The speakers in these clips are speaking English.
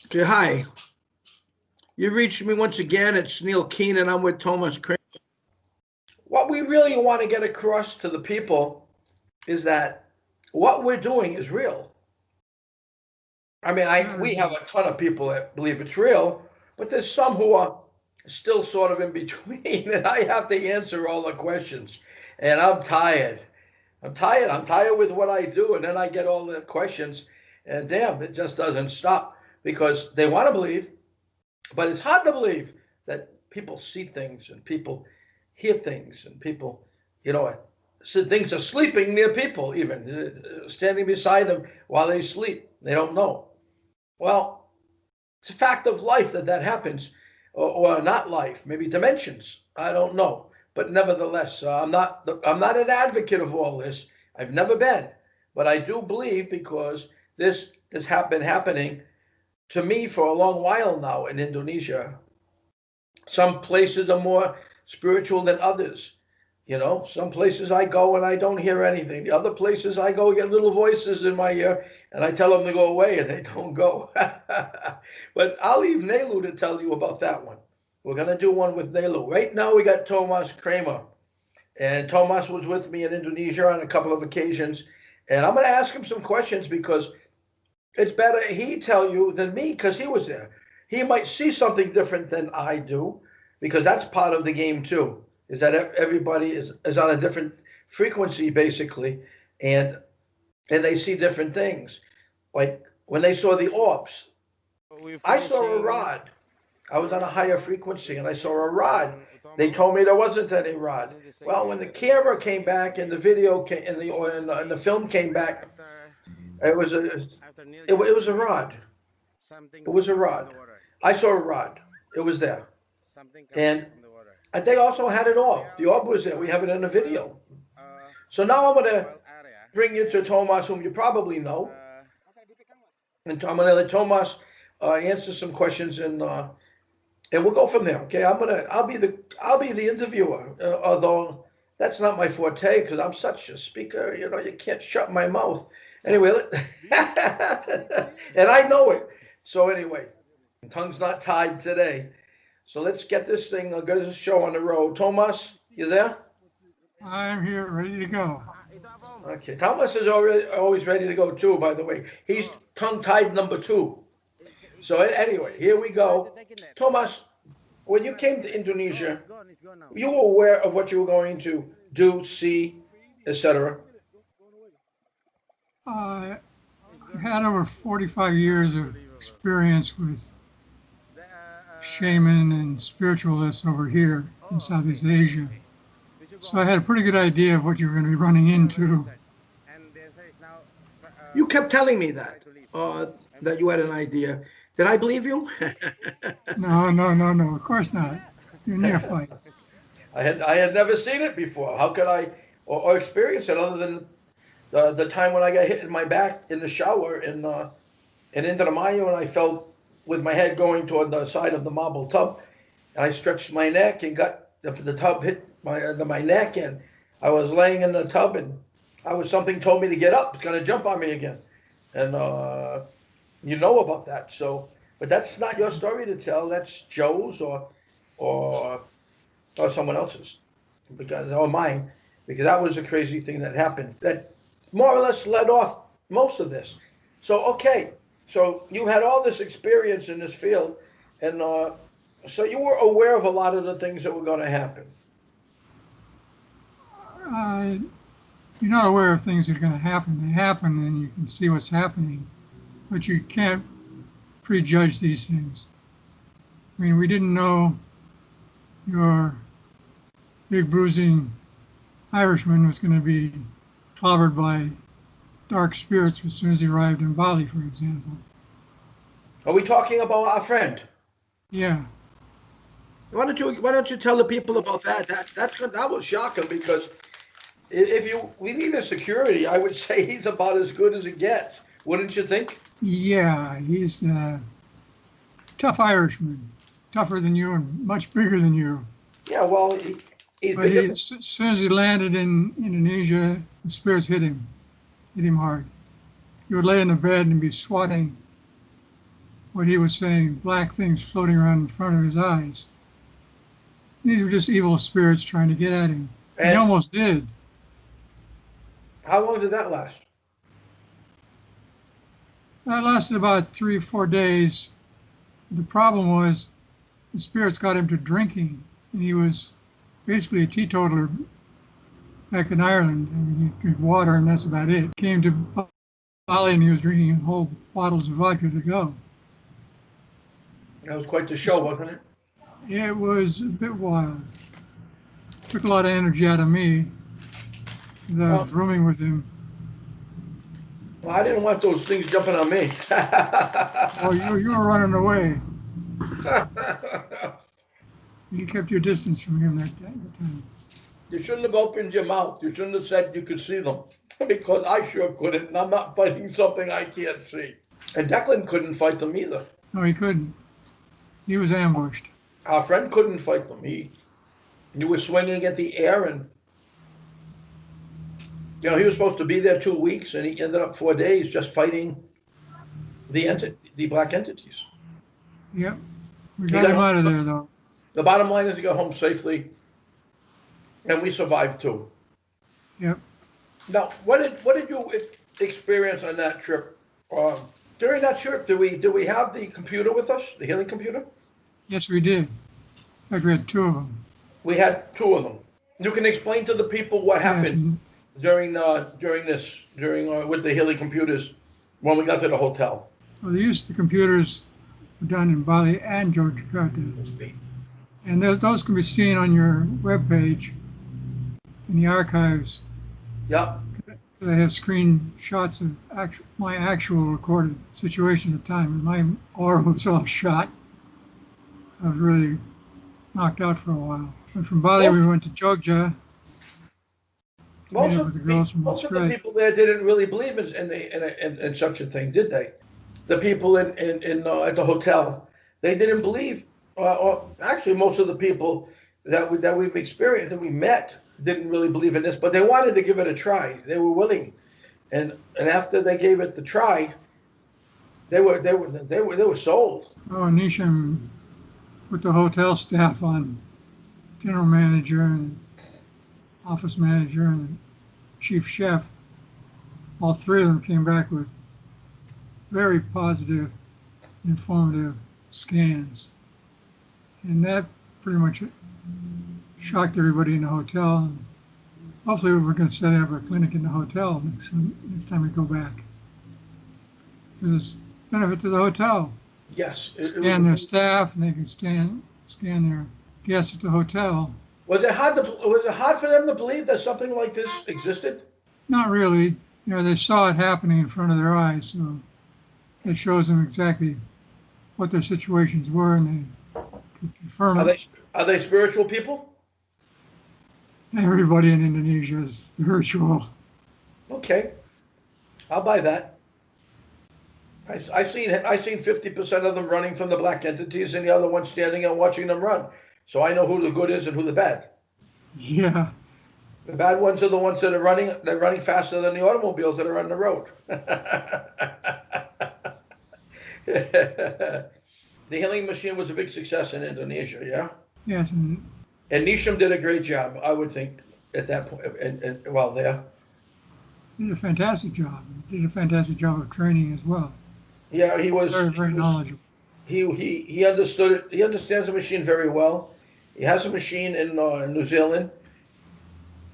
Okay, hi. You reached me once again. It's Neil Keenan. I'm with Thomas Crane. What we really want to get across to the people is that what we're doing is real. I mean, we have a ton of people that believe it's real, but there's some who are still sort of in between, and I have to answer all the questions. And I'm tired. I'm tired. I'm tired with what I do, and then I get all the questions, and damn, it just doesn't stop because they want to believe. But it's hard to believe that people see things and people hear things and people, you know, things are sleeping near people, even standing beside them while they sleep. They don't know. Well, it's a fact of life that that happens, or not life, maybe dimensions. I don't know. But nevertheless, I'm not an advocate of all this. I've never been, but I do believe because this has been happening to me for a long while now in Indonesia. Some places are more spiritual than others. You know, some places I go and I don't hear anything. The other places I go get little voices in my ear and I tell them to go away and they don't go. But I'll leave Nelu to tell you about that one. We're going to do one with Nelu. Right now we got Thomas Kramer. And Thomas was with me in Indonesia on a couple of occasions. And I'm going to ask him some questions because it's better he tell you than me because he was there. He might see something different than I do because that's part of the game too. Is that everybody is on a different frequency basically, and and they see different things. Like when they saw the orbs, We're I saw a finishing rod. I was on a higher frequency and I saw a rod. They Thomas. told me there wasn't any rod. This is the second Well, day when the that we camera finish came this back and the video came and the film came back, after it was a it, Neil it just was a finished. rod. Something It was comes a up from the rod. water. I saw a rod. It was there. Something comes up And from the water. they also had an orb. The Well, orb was there. We have it in the wild, video. uh, So now I'm going to wild area, bring you to and Tomas, whom you probably know. uh, And I'm going to let Tomas answer some questions and we'll go from there. Okay. I'll be the interviewer, although that's not my forte because I'm such a speaker. You know, you can't shut my mouth. Anyway, and I know it. So anyway, tongue's not tied today. So let's get this thing, get this show on the road. Tomas, you there? I'm here, ready to go. ito Apong. Okay. Thomas is already always ready to go too, by the way. He's Oh, tongue tied number two. So anyway, here we he's trying to go. take it. Thomas, when He's you trying to came take to it. Oh, Indonesia, it's gone. It's gone now. you were aware of what you were going to do, see, etc. I It's gone had now. over 45 years of Unbelievable. experience with The, shaman and spiritualists over here in oh, okay. Southeast Asia. Okay. We should go So I home. had a pretty good idea of what you were going to be running We already into. answered. And the answer is now You kept telling me try that to leave. I'm that trying you to had an leave. idea. Did I believe you? No, no, no, no, of course not. You're a neophyte. I had never seen it before. How could I or experience it other than the time when I got hit in my back in the shower in Inter Mayo and I felt with my head going toward the side of the marble tub and I stretched my neck and got the tub hit my neck and I was laying in the tub and I was something told me to get up. It's gonna jump on me again, and you know about that. So, but that's not your story to tell. That's Joe's or or someone else's, because or mine, because that was a crazy thing that happened that more or less led off most of this. So okay, so you had all this experience in this field, and so you were aware of a lot of the things that were going to happen. Uh, you're not aware of things that are going to happen. They happen and you can see what's happening, but you can't prejudge these things. I mean, we didn't know your big bruising Irishman was going to be clobbered by dark spirits as soon as he arrived in Bali, for example. Are we talking about our friend? Yeah, Why don't you tell the people about that? That was shocking because if you we need a security, I would say he's about as good as it gets. Wouldn't you think? yeah, he's a tough Irishman, tougher than you and much bigger than you. Yeah, well, he's But bigger. as soon as he landed in Indonesia, the spirits hit him hard. He would lay in the bed and be swatting what he was saying, black things floating around in front of his eyes. These were just evil spirits trying to get at him. And he And almost did. how long did that last? That lasted about 3 or 4 days. The problem was the spirits got him to drinking, and he was basically a teetotaler back in Ireland. I mean, he drank water, and that's about it. Came to Bali, and he was drinking whole bottles of vodka to go. That was quite the show, wasn't it? It was a bit wild. Took a lot of energy out of me, because I was Well, rooming with him. well, I didn't want those things jumping on me. Oh, you were running away. You kept your distance from him that time. You shouldn't have opened your mouth. You shouldn't have said you could see them. Because I sure couldn't, and I'm not fighting something I can't see. And Declan couldn't fight them either. No, he couldn't. He was ambushed. Our friend couldn't fight them. He was swinging at the air, and he was supposed to be there 2 weeks, and he ended up 4 days just fighting the black entities. Yep. We He got got him home. out of there, though. The bottom line is he got home safely, and we survived too. Yep. Now, what did you experience on that trip? Um, During that trip, do we have the computer with us, the healing computer? Yes, we did. In fact, we had two of them. We had two of them. You can explain to the people what Yes. happened during with the healing computers when we got to the hotel. Well, the use of the computers were done in Bali and Jakarta. And those can be seen on your webpage in the archives. Yep. They have screenshots of my actual recorded situation at the time. And my aura was all shot. I was really knocked out for a while. And from Bali, we went to Jogja. Most Meet up of with the the girls from most of the Australia. people there didn't really believe in such a thing, did they? The people in at the hotel, they didn't believe. Or actually, most of the people that we've experienced and we met didn't really believe in this, but they wanted to give it a try. They were willing, and after they gave it the try, they were sold. Oh, and Nisham put the hotel staff on general manager and office manager and chief chef. All three of them came back with very positive, informative scans. And that pretty much shocked everybody in the hotel. And hopefully we're going to set up a clinic in the hotel next time we go back. There's benefit to the hotel. Yes. Scan their staff, and they can scan their guests at the hotel. Was it hard for them to believe that something like this existed? Not really. They saw it happening in front of their eyes, so it shows them exactly what their situations were, and they can confirm it. Are they spiritual people? Everybody in Indonesia is spiritual. Okay, I'll buy that. I seen 50% of them running from the black entities, and the other one standing and watching them run. So I know who the good is and who the bad. Yeah. The bad ones are the ones that are running. They're running faster than the automobiles that are on the road. The healing machine was a big success in Indonesia, yeah? Yes, and And Nisham did a great job, I would think, at that point, and while there. did a fantastic job. Did a fantastic job of training as well. Yeah, he was Very knowledgeable. he understood it. He understands the machine very well. He has a machine in New Zealand,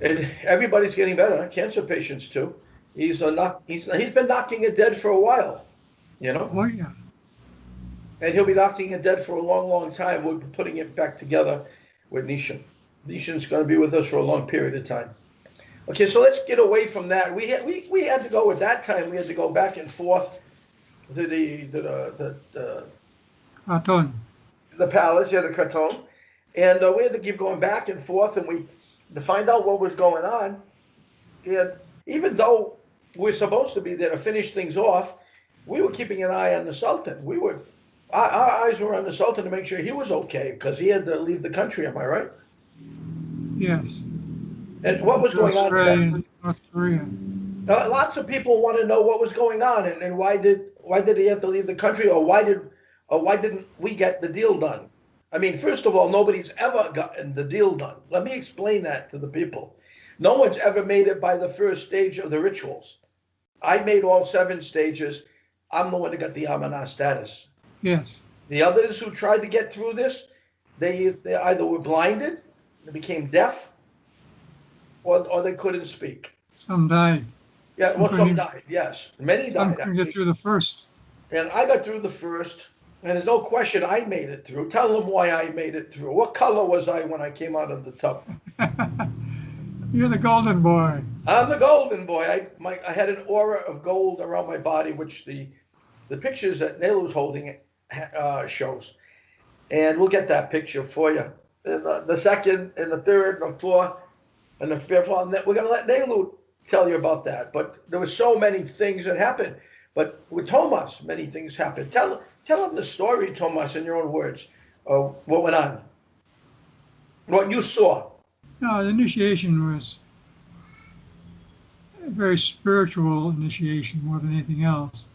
and everybody's getting better. Cancer patients too. He's been knocking it dead for a while, Oh yeah. and he'll be knocking it dead for a long, long time. We're putting it back together with Nisham. Nisham's going to be with us for a long period of time. Okay, so let's get away from that. We had to go at that time. We had to go back and forth to Aton. the palace, yeah, the Canton, and we had to keep going back and forth, and to find out what was going on. And even though we're supposed to be there to finish things off, we were keeping an eye on the Sultan. Our eyes were on the Sultan to make sure he was okay because he had to leave the country. Am I right? Yes. And what was going on? Australia and North Korea. Lots of people want to know what was going on and why did he have to leave the country, or why did or why didn't we get the deal done? I mean, first of all, nobody's ever gotten the deal done. Let me explain that to the people. No one's ever made it by the first stage of the rituals. I made all 7 stages. I'm the one that got the Amanah status. Yes. The others who tried to get through this, they either were blinded, they became deaf, or they couldn't speak. Some died. Yeah, well, some died, yes. Many Some died, couldn't get actually. through the first. And I got through the first, and there's no question I made it through. Tell them why I made it through. What color was I when I came out of the tub? You're the golden boy. I'm the golden boy. I had an aura of gold around my body, which the pictures that Nelu's holding shows. And we'll get that picture for you. And the second, and the third, and the fourth, and the fifth one. We're going to let Nelu tell you about that. But there were so many things that happened. But with Thomas, many things happened. Tell him the story, Thomas, in your own words. What went on? What you saw. No, the initiation was a very spiritual initiation more than anything else.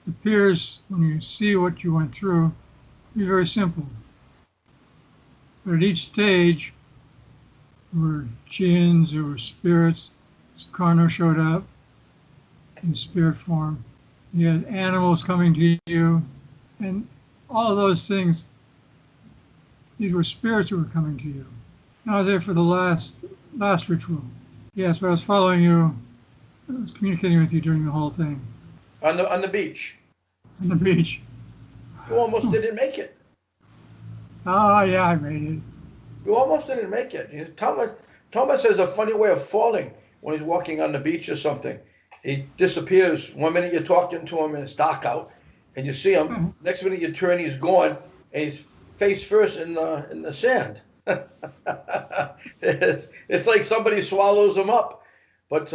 It appears, when you see what you went through, to be very simple. But at each stage, there were jinns, there were spirits. Karno showed up in spirit form. You had animals coming to you, and all of those things, these were spirits who were coming to you. I was there for the last ritual. Yes, but I was following you. I was communicating with you during the whole thing. On the beach. On the beach. You almost didn't make it. Oh, yeah, I made it. You almost didn't make it. Thomas has a funny way of falling when he's walking on the beach or something. He disappears. One minute you're talking to him and it's dark out, and you see him. Next minute you turn, he's gone, and he's face first in the sand. It's like somebody swallows him up. But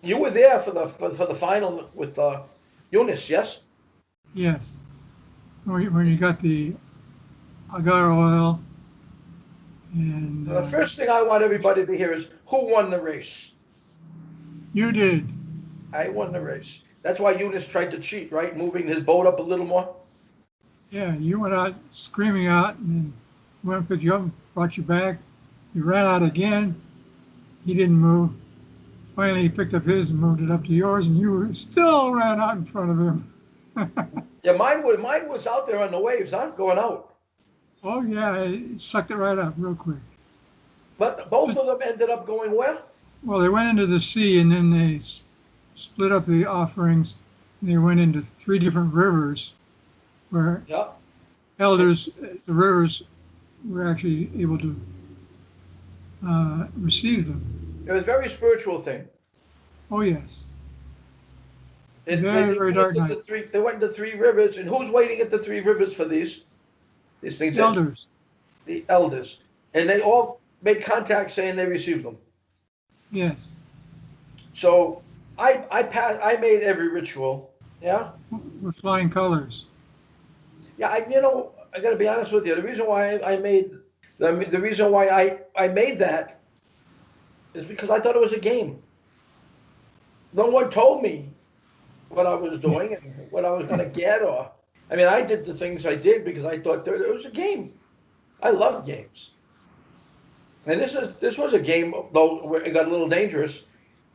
you were there for the final with Eunice, yes? Yes. When you got the agar oil and The first thing I want everybody to hear is who won the race. you did. I won the race. That's why Eunice tried to cheat, right? Moving his boat up a little more. Yeah, you went out screaming out, and then went and picked you up, brought you back. You ran out again. He didn't move. Finally, he picked up his and moved it up to yours, and you still ran out in front of him. Yeah, mine was out there on the waves, huh? Going out. Oh, yeah, he sucked it right up real quick. But both of them ended up going where? Well, they went into the sea, and then they split up the offerings. And they went into 3 different rivers where Yeah. elders, the rivers, were actually able to receive them. It was a very spiritual thing. Oh, yes. They Very dark went night. they went to 3 rivers, and who's waiting at the 3 rivers for these things? Elders. The elders. And they all made contact saying they received them. Yes. So I made every ritual. Yeah. With flying colors. Yeah, I got to be honest with you. The reason why I made the reason why I made that is because I thought it was a game. No one told me what I was doing and what I was going to get, or I mean, I did the things I did because I thought there was a game. I love games, and this was a game, though where it got a little dangerous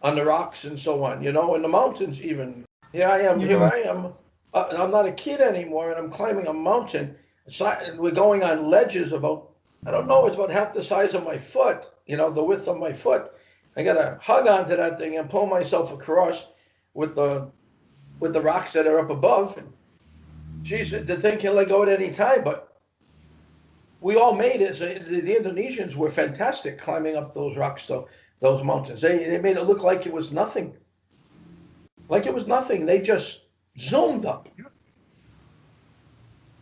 on the rocks and so on. In the mountains even. Here I am. Here Yeah. I am. I'm not a kid anymore, and I'm climbing a mountain. We're going on ledges about, I don't know, it's about half the size of my foot, the width of my foot. I got to hug onto that thing and pull myself across with the rocks that are up above. And geez, the thing can let go at any time, but we all made it. So the Indonesians were fantastic climbing up those rocks, though, those mountains. They made it look like it was nothing. Like it was nothing. They just zoomed up.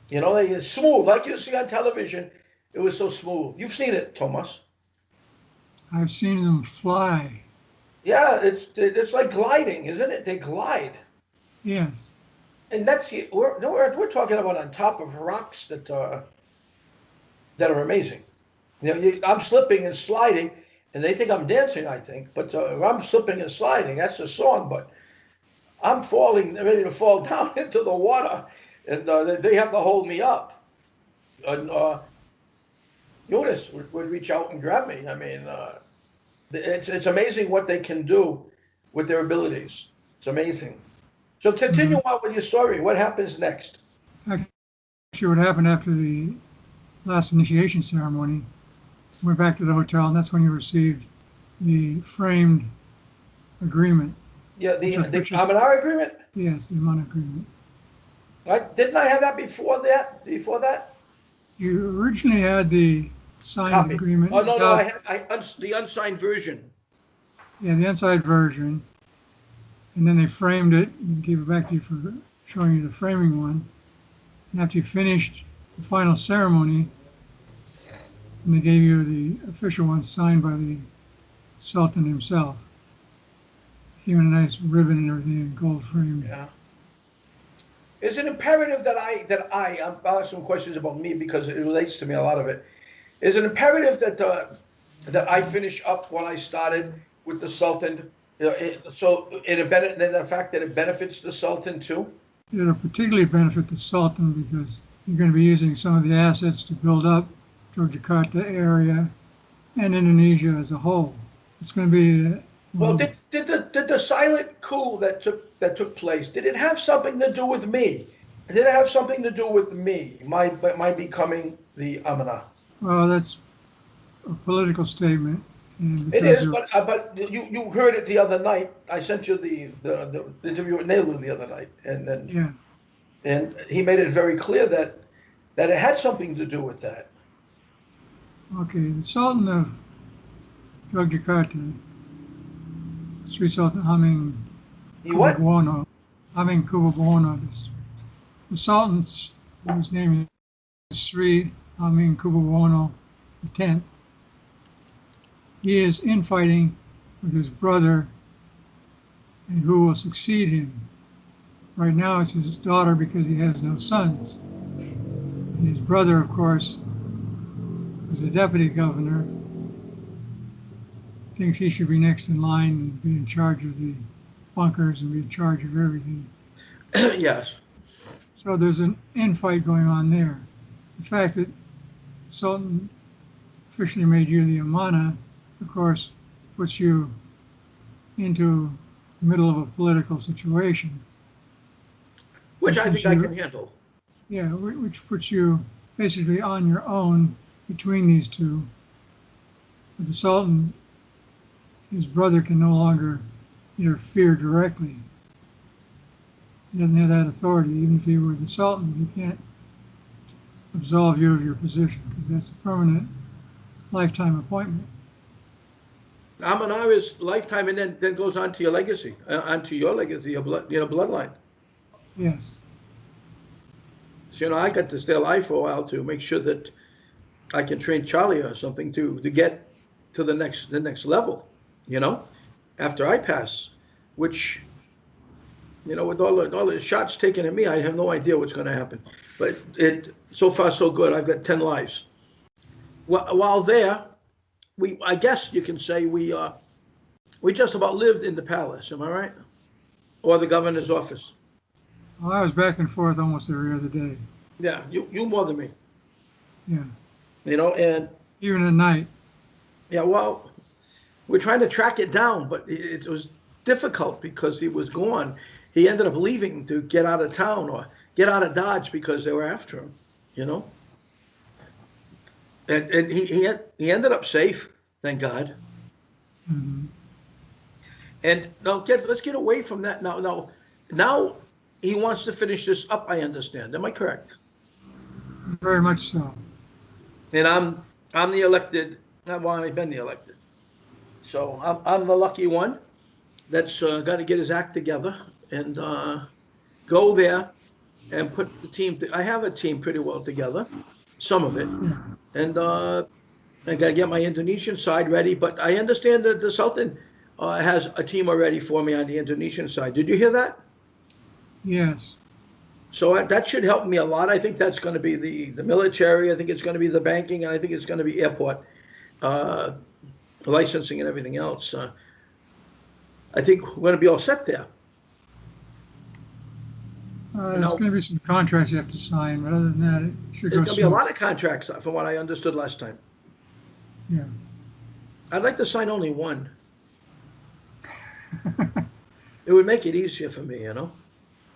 They smooth, like you see on television. It was so smooth. You've seen it, Thomas. I've seen them fly. Yeah, it's like gliding, isn't it? They glide, Yes. and we're talking about on top of rocks that are amazing. I'm slipping and sliding, and they think I'm dancing. I think, but I'm slipping and sliding. That's a song, but I'm falling, ready to fall down into the water, and they have to hold me up. And Eunice would reach out and grab me. I mean, it's amazing what they can do with their abilities. It's amazing. So continue Mhm. on with your story. What happens next? Actually, what happened after the last initiation ceremony, went back to the hotel, and that's when you received the framed agreement, Yeah, which I, the which is, Aminar agreement. yes, the amount agreement. Didn't I have that before that? Before that? You originally had the signed Copy. Oh agreement no, no, I without, had the unsigned version. yeah, the inside version, and then they framed it and gave it back to you for showing you the framing one. And after you finished the final ceremony, and they gave you the official one signed by the Sultan himself. Came in a nice ribbon and everything in gold frame. Yeah. Is it imperative that I'll ask some questions about me because it relates to me, a lot of it. Is it imperative that I finish up what I started with the Sultan? The fact that it benefits the Sultan too? It'll particularly benefit the Sultan because you're going to be using some of the assets to build up Yogyakarta area and Indonesia as a whole. It's going to be, Well, well, did the silent coup that took place, did it have something to do with me? Did it have something to do with me, my becoming the Amana? that's a political statement, and It because is, you're, but you heard it the other night. I sent you the interview with Nailu the other night, yeah, and he made it very clear that it had something to do with that. okay, the Sultan of Yogyakarta, Sri Sultan Hamengkubuwono, He what? Hamengkubuwono, the Sultan's, whose name is Sri Hamengkubuwono X, he is infighting with his brother and who will succeed him. Right now it's his daughter because he has no sons. And his brother, of course, is the deputy governor, thinks he should be next in line and be in charge of the bunkers and be in charge of everything. Yes. So there's an infight going on there. The fact that Sultan officially made you the Amana, of course, puts you into the middle of a political situation. Which And I since think I you, can handle. yeah, which puts you basically on your own between these two. But the Sultan, his brother can no longer interfere directly. He doesn't have that authority. Even if he were the Sultan, he can't absolve you of your position because that's a permanent lifetime appointment. Amana is lifetime, and then goes on to your legacy, onto your legacy, your bloodline. Yes. So I got to stay alive for a while to make sure that I can train Charlie or something to get to the next level. You know, after I pass, which with all the shots taken at me, I have no idea what's going to happen. But it so far so good. I've got 10 lives. While there, I guess you can say we just about lived in the palace. Am I right? Or the governor's office. Well, I was back and forth almost every other day. Yeah, you more than me. Yeah. And Even at night. yeah, well, we're trying to track it down, but it was difficult because he was gone. He ended up leaving to get out of town or get out of Dodge because they were after him, you know. And he ended up safe, thank God. Hmm. And now let's get away from that now. Now he wants to finish this up. I understand. Am I correct? Very much so. And I'm the elected. Well, I've been the elected, so I'm the lucky one that's got to get his act together and go there and put the team. I have a team pretty well together, some of it, Yeah. and I got to get my Indonesian side ready. But I understand that the Sultan has a team already for me on the Indonesian side. Did you hear that? Yes. So that should help me a lot. I think that's going to be the military. I think it's going to be the banking, and I think it's going to be airport uh, licensing and everything else. I think we're going to be all set there. There's going to be some contracts you have to sign, but other than that, it should There's go going to be a smooth. lot of contracts, from what I understood last time. Yeah. I'd like to sign only one. It would make it easier for me, you know?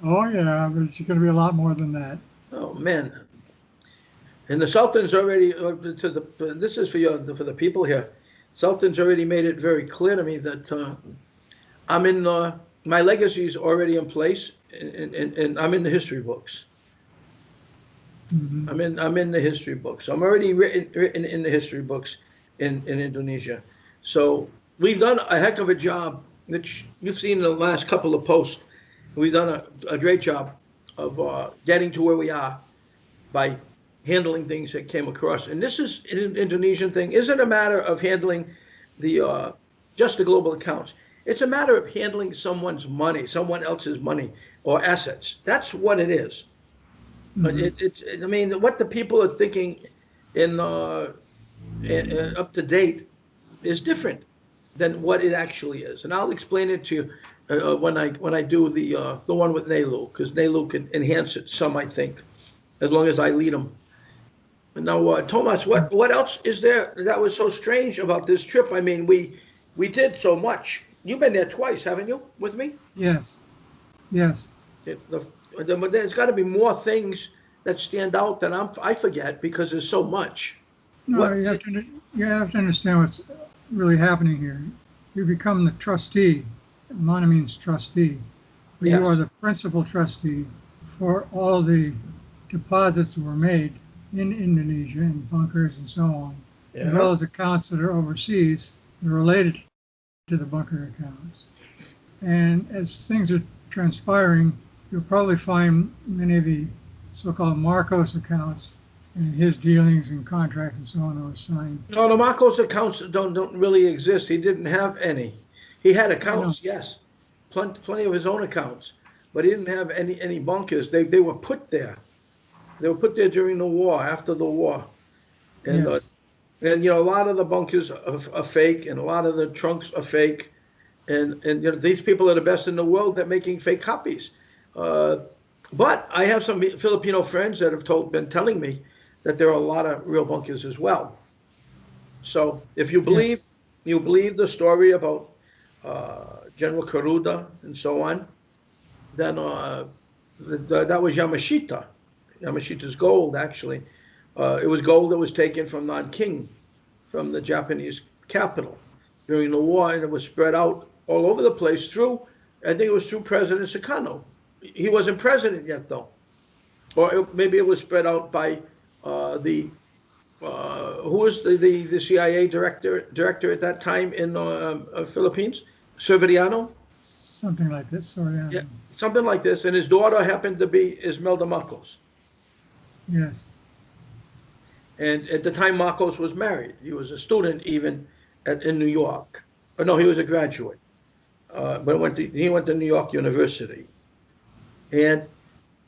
Oh, yeah, but it's going to be a lot more than that. Oh, man. And the Sultan's already, this is for the people here. Sultan's already made it very clear to me that I'm in, my legacy is already in place, and I'm in the history books. Hmm. I'm in the history books. I'm already written in the history books in Indonesia. So we've done a heck of a job, which you've seen in the last couple of posts. We've done a great job of getting to where we are by handling things that came across. And this is an Indonesian thing. Isn't a matter of handling the just the global accounts. It's a matter of handling someone's money, someone else's money or assets. That's what it is. But Hmm. I mean, what the people are thinking in up to date is different than what it actually is. And I'll explain it to you when I do the one with Nelu, because Nelu can enhance it some, I think, as long as I lead them. Now, Thomas, what else is there that was so strange about this trip? I mean, we did so much. You've been there twice, haven't you, with me? Yes, yes. There's got to be more things that stand out that I forget because there's so much. No, What? you have to understand what's really happening here. You become the trustee. Mana means trustee, but you are Yes. the principal trustee for all the deposits that were made in Indonesia in bunkers and so on, as Yeah. well as accounts that are overseas that are related to the bunker accounts. And as things are transpiring, you'll probably find many of the so-called Marcos accounts and his dealings and contracts and so on that were signed. No, the Marcos accounts don't really exist. He didn't have any. He had I know. accounts, yes, plenty of his own accounts, but he didn't have any bunkers. They were put there. They were put there during the war, after the war, and Yes. a lot of the bunkers are fake, and a lot of the trunks are fake, and these people are the best in the world at making fake copies. Uh, but I have some Filipino friends that have been telling me that there are a lot of real bunkers as well. So if Yes. you believe the story about General Karuda and so on, then that was Yamashita. Yamashita's gold, actually. It was gold that was taken from Nanking, from the Japanese capital during the war, and it was spread out all over the place through, I think it was through President Sukarno. He wasn't president yet, though. Or maybe it was spread out by the who was the CIA director at that time in Philippines? Severiano? Something like this, sort of. Yeah, something like this. And his daughter happened to be Ismelda Marcos. Yes. And at the time, Marcos was married. He was a student even in New York. Or no, he was a graduate. But he went to New York University. And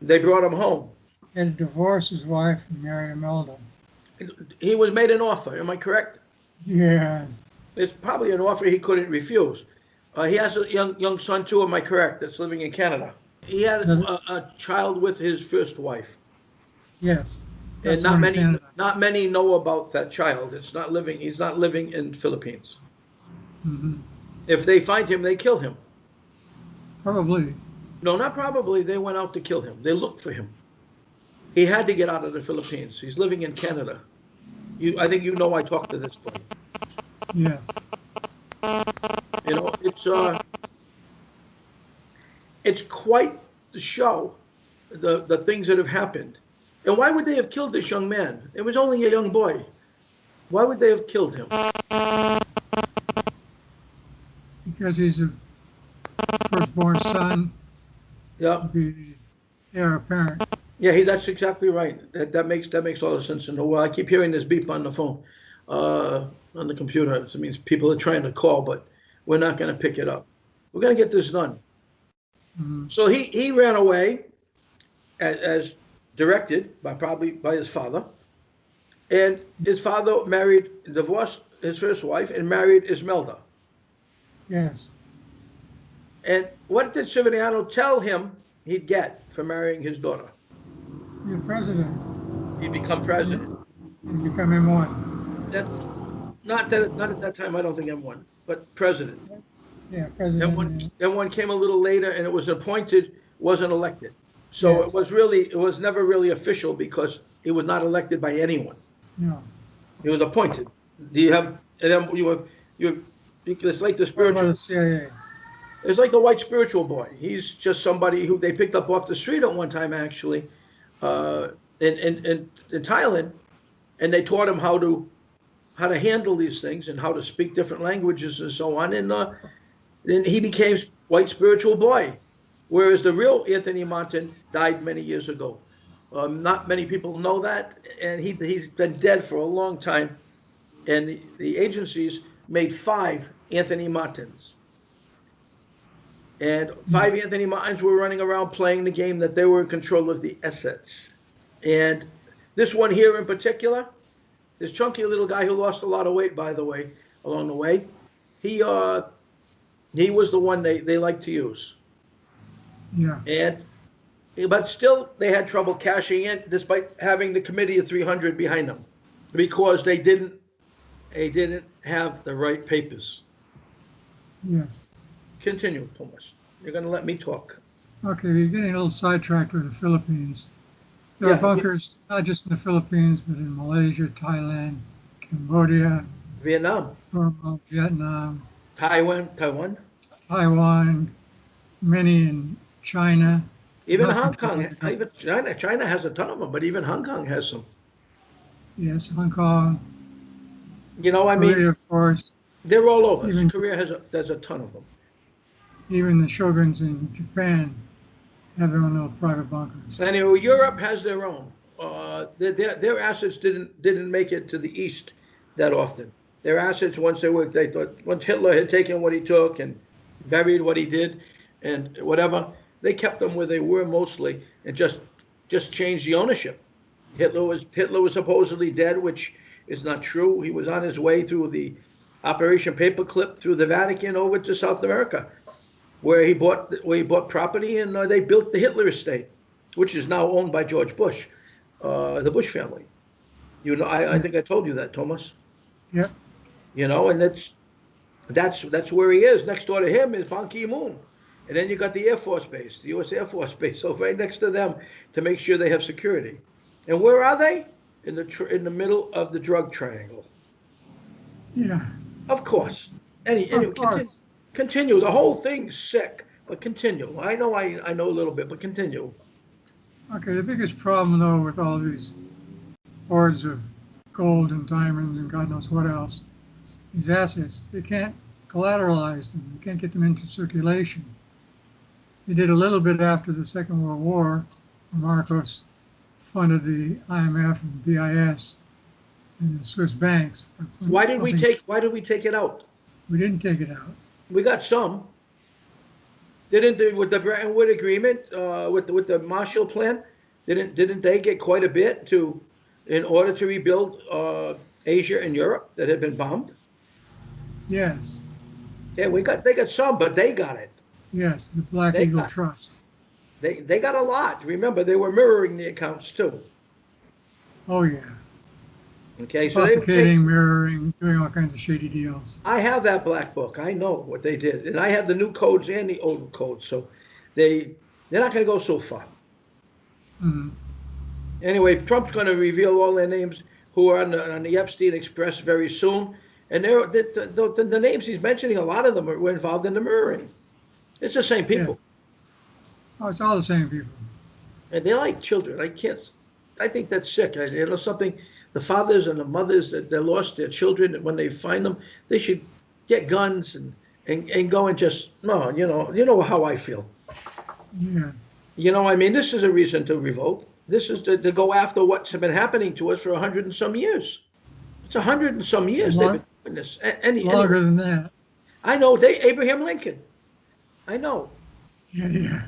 they brought him home. He had to divorce his wife and marry Imelda. He was made an offer. Am I correct? Yes. It's probably an offer he couldn't refuse. He has a young son too. Am I correct? That's living in Canada. He had Does it? a child with his first wife, Yes. and That's the one in Canada. not many know about that child. It's not living. He's not living in Philippines. Hmm. If they find him, they kill him. Probably. No, not probably. They went out to kill him. They looked for him. He had to get out of the Philippines. He's living in Canada. I think I talked to this boy. Yes. It's quite the show, the things that have happened. And why would they have killed this young man? It was only a young boy. Why would they have killed him? Because he's the firstborn son, Yeah, to be the heir apparent. yeah, that's exactly right. That makes all the sense in the world. I keep hearing this beep on the phone, on the computer. It means people are trying to call, but we're not going to pick it up. We're going to get this done. Mhm. So he ran away as directed probably by his father, and his father divorced his first wife, and married Ismelda. Yes. And what did Severiano tell him he'd get for marrying his daughter? You're president. He'd become president. You become M1. That's not at that time. I don't think M1, but president. Yeah, M1 president. M1 came a little later, and it was appointed, wasn't elected. So Yes. it was never really official because it was not elected by anyone. No. He was appointed. Do you have, and then it's like the What about spiritual, the CIA? it's like the white spiritual boy. He's just somebody who they picked up off the street at one time, actually, uh, in Thailand, and they taught him how to handle these things and how to speak different languages and so on. And then he became white spiritual boy, whereas the real Anthony Montan died many years ago. Not many people know that, and he's been dead for a long time. And the agencies made 5 Anthony Montans, and 5 Anthony Montans were running around playing the game that they were in control of the assets. And this one here in particular, this chunky little guy who lost a lot of weight, by the way, along the way, he he was the one they liked to use. Yeah. And but still they had trouble cashing in despite having the committee of 300 behind them because they didn't have the right papers. Yes. Continue, Thomas. You're going to let me talk. Okay, you're getting a little sidetracked with the Philippines. There Yeah, are bunkers not just in the Philippines, but in Malaysia, Thailand, Cambodia, Vietnam, Burma, Vietnam, Taiwan, Taiwan, many in China. even Not Hong Kong, controlled by the even China. China has a ton of them, but even Hong Kong has some. Yes, Hong Kong, You know, I mean, Korea, of course, they're all over. even Korea has a ton of them. even the shoguns in Japan have their own little private bunkers. Anyway, Europe has their own. Their assets didn't make it to the east that often. Their assets they thought once Hitler had taken what he took and buried what he did and whatever, they kept them where they were mostly and just changed the ownership. Hitler was supposedly dead, which is not true. He was on his way through the Operation Paperclip through the Vatican over to South America, where he bought property and they built the Hitler estate, which is now owned by George Bush, the Bush family. You know, I think I told you that, Thomas. Yep. You know, and that's where he is. Next door to him is Ban Ki-moon, and then you got the Air Force Base, the U.S. Air Force Base, so right next to them to make sure they have security. And where are they? In the middle of the drug triangle. Yeah. Of course. Of course. Continue. The whole thing's sick, but continue. I know a little bit, but continue. Okay, the biggest problem though with all these hoards of gold and diamonds and God knows what else, these assets, they can't collateralize them. You can't get them into circulation. They did a little bit after the Second World War. Marcos funded the IMF and BIS and the Swiss banks. Why did we take it out? We didn't take it out. We got some. With the Bretton Woods agreement, with the Marshall Plan, didn't they get quite a bit in order to rebuild Asia and Europe that had been bombed? Yes. Yeah, they got some, but they got it. Yes, the Black They Eagle got- Trust. They got a lot. Remember, they were mirroring the accounts too. Oh yeah. Okay, so Authenticating, mirroring, doing all kinds of shady deals. I have that black book. I know what they did, and I have the new codes and the old codes. So they're not going to go so far. Mhm. Anyway, Trump's going to reveal all their names who are on the Epstein Express very soon, and the names he's mentioning, a lot of them were involved in the mirroring. It's the same people, Oh, it's all the same people. and they like children. I think that's sick. Something. The fathers and the mothers that they lost their children, when they find them, they should get guns and go and just no. You know how I feel. Yeah. You know, I mean, this is a reason to revolt. This is to go after what's been happening to us for 100 and some years. It's 100 and some years they've been doing this. Longer than that. I know Abraham Lincoln. I know. Yeah, yeah.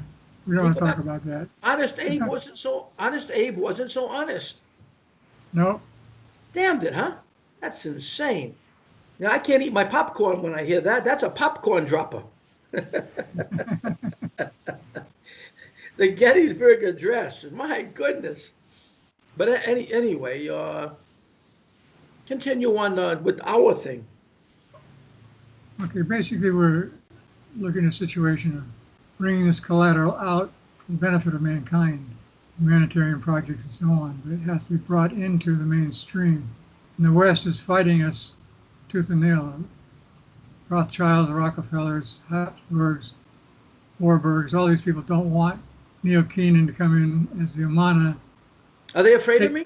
We don't want to talk about that. Honest Abe wasn't so honest. Nope. Damned it, huh? That's insane. Now I can't eat my popcorn when I hear that. That's a popcorn dropper. the Gettysburg Address. My goodness. But anyway, continue on with our thing. Okay, basically we're looking at a situation of bringing this collateral out for the benefit of mankind, humanitarian projects and so on, but it has to be brought into the mainstream. And the West is fighting us tooth and nail. Rothschilds, Rockefellers, Habsburgs, Warburgs, all these people don't want Neil Keenan to come in as the Amana. Are they afraid of me?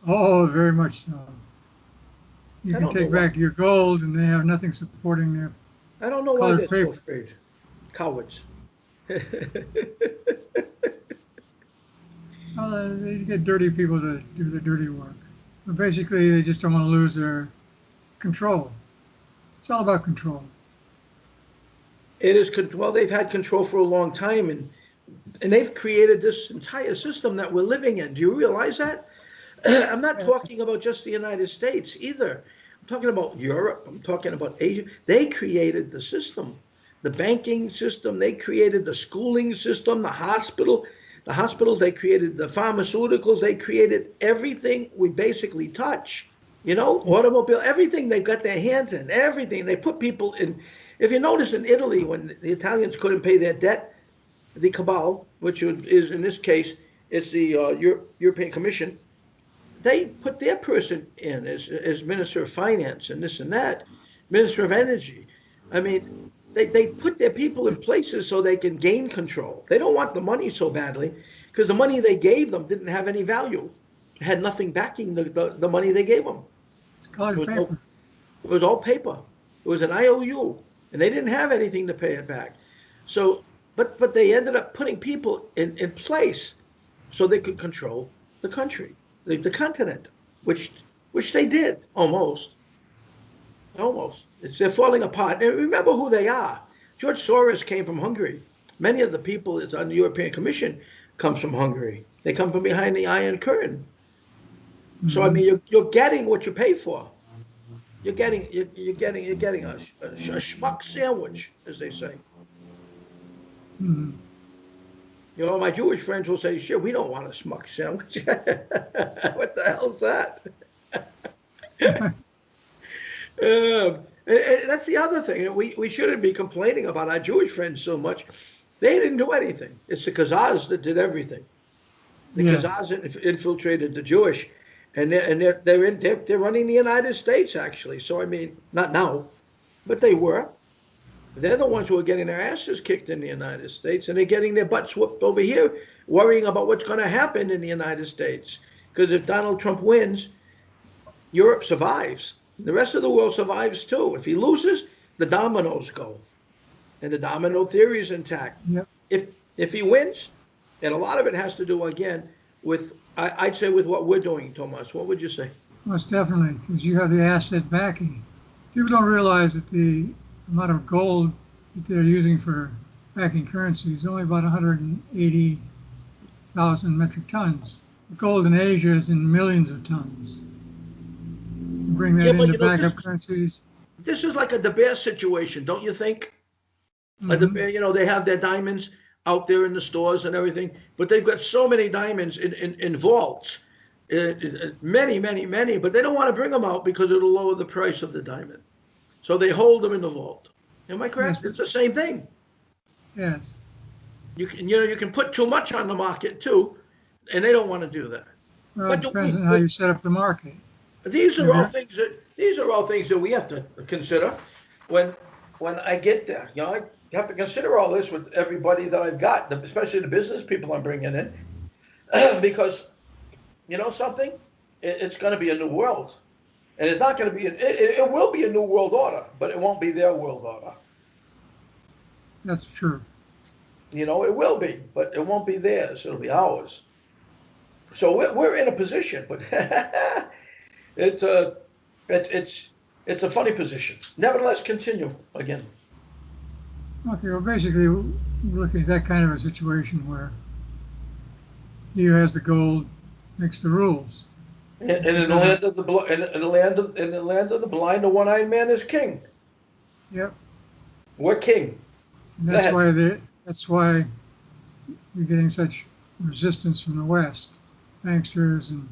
Oh, very much so. You I can don't know take why. back your gold, and they have nothing supporting their I don't know why colored they're so paper. afraid. Cowards. Well, they get dirty people to do the dirty work. But basically, they just don't want to lose their control. It's all about control. It is well, they've had control for a long time, and they've created this entire system that we're living in. Do you realize that? I'm not Yeah. talking about just the United States either. I'm talking about Europe. I'm talking about Asia. They created the system, the banking system. They created the schooling system, the hospitals. They created the pharmaceuticals. They created everything we basically touch. Automobile, everything they've got their hands in, everything. They put people in. If you notice in Italy, when the Italians couldn't pay their debt, the cabal, which is in this case, it's the European Commission, they put their person in as Minister of Finance and this and that, Minister of Energy. I mean, they put their people in places so they can gain control. They don't want the money so badly because the money they gave them didn't have any value. It had nothing backing the money they gave them. It's It colored was, no, paper. it was all paper. It was an IOU, and they didn't have anything to pay it back. So, but they ended up putting people in place so they could control the country, the continent, which they did almost, almost. They're falling apart. And remember who they are. George Soros came from Hungary. Many of the people that's on the European Commission comes from Hungary. They come from behind the Iron Curtain. So I Hmm. mean, you're getting what you pay for. You're getting a schmuck sandwich, as they say. Hmm. My Jewish friends will say, "Shit, we don't want a schmuck sandwich." What the hell's that? And that's the other thing. We shouldn't be complaining about our Jewish friends so much. They didn't do anything. It's the Khazars that did everything. The Yes, Khazars infiltrated the Jewish, and they're running the United States actually. So I mean, not now, but they were. They're the ones who are getting their asses kicked in the United States, and they're getting their butts whooped over here, worrying about what's going to happen in the United States. Because if Donald Trump wins, Europe survives. The rest of the world survives too. If he loses, the dominoes go, and the domino theory is intact. yep, If he wins, and a lot of it has to do again with I'd say with what we're doing, Thomas. What would you say? most definitely, because you have the asset backing. People don't realize that the amount of gold that they're using for backing currency is only about 180,000 metric tons. The gold in Asia is in millions of tons. You bring Yeah, that but into backup this currencies. this is like a De Beer situation, don't you think? Hmm. They have their diamonds out there in the stores and everything, but they've got so many diamonds in vaults, many, many, many, but they don't want to bring them out because it'll lower the price of the diamond. So they hold them in the vault. Am I Yes, correct? It's the same thing. yes. You can put too much on the market too, and they don't want to do that. Well, it But depends on how you set up the market. these are Maybe all that, things that we have to consider when when I get there. I have to consider all this with everybody that I've got, especially the business people I'm bringing in, because something, it's going to be a new world, and it's not going to be. It will be a new world order, but it won't be their world order. that's true. It will be, but it won't be theirs. It'll be ours. So we're in a position, but it's it's it's it's a funny position. Nevertheless, continue again. Okay, well, basically, we're looking at that kind of a situation where he who has the gold makes the rules. And If in he's the not, land of the in the land of the blind, the one-eyed man is king. yep. We're king. And Go ahead. that's why you're getting such resistance from the West, banksters and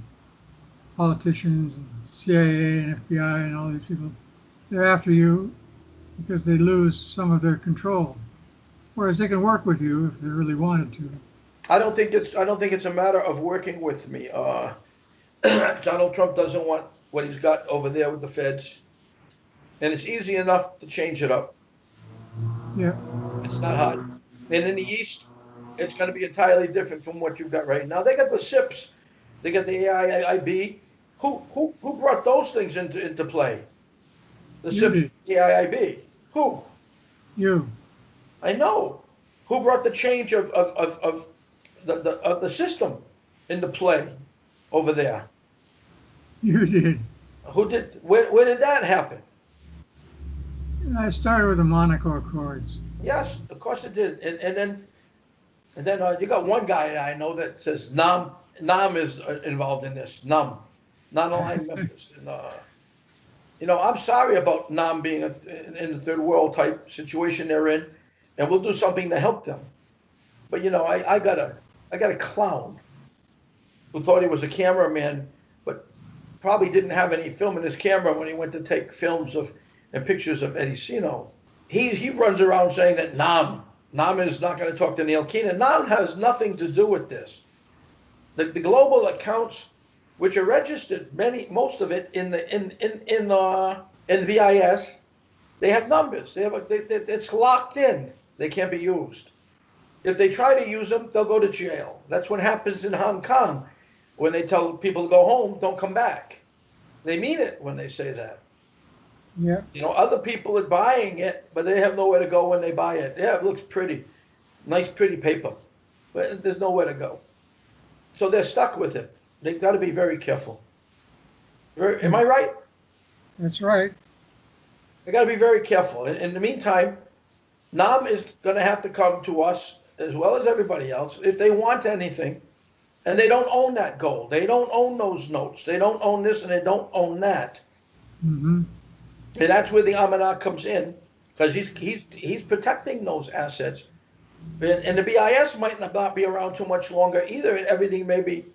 politicians and CIA and FBI and all these people. They're after you because they lose some of their control. Whereas they can work with you if they really wanted to. I don't think it's a matter of working with me. Donald Trump doesn't want what he's got over there with the feds, and it's easy enough to change it up. Yeah, It's not hard. And in the East, it's going to be entirely different from what you've got right now. They got the SIPs, they got the AIIB. Who brought those things into play? The you SIPs, did. the AIIB. Who? You. I know. Who brought the change of the system into play over there? You did. Who did? Where did that happen? I started with the Monaco Accords. Yes, of course it did. And then you got one guy that I know that says Nam is involved in this. Non-aligned members. And I'm sorry about Nam being in the third world type situation they're in, and we'll do something to help them. But I got a clown who thought he was a cameraman, but probably didn't have any film in his camera when he went to take films of and pictures of Eddie Sino. He runs around saying that Nam is not going to talk to Neil Keenan. Nam has nothing to do with this. The global accounts, which are registered, most of it in VIS, they have numbers. It's locked in. They can't be used. If they try to use them, they'll go to jail. That's what happens in Hong Kong when they tell people to go home, don't come back. They mean it when they say that. Yeah. Other people are buying it, but they have nowhere to go when they buy it. Yeah, it looks pretty. Nice, pretty paper. But there's nowhere to go. So they're stuck with it. They've got to be very careful. Am I right? That's right. They got to be very careful. In the meantime, Nam is going to have to come to us as well as everybody else if they want anything. And they don't own that gold. They don't own those notes. They don't own this and they don't own that. Mm-hmm. And that's where the Amanat comes in, because he's protecting those assets. And the BIS might not be around too much longer either, and everything may be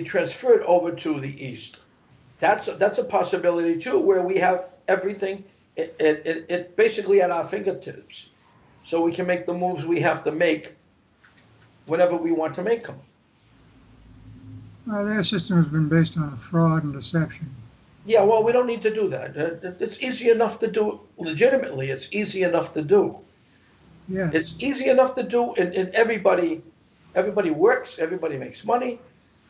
transferred over to the East. That's a possibility too, where we have everything it basically at our fingertips, so we can make the moves we have to make whenever we want to make them. Well, their system has been based on fraud and deception. Yeah, well, we don't need to do that. It's easy enough to do legitimately. It's easy enough to do. Yeah. It's easy enough to do, and everybody works, everybody makes money,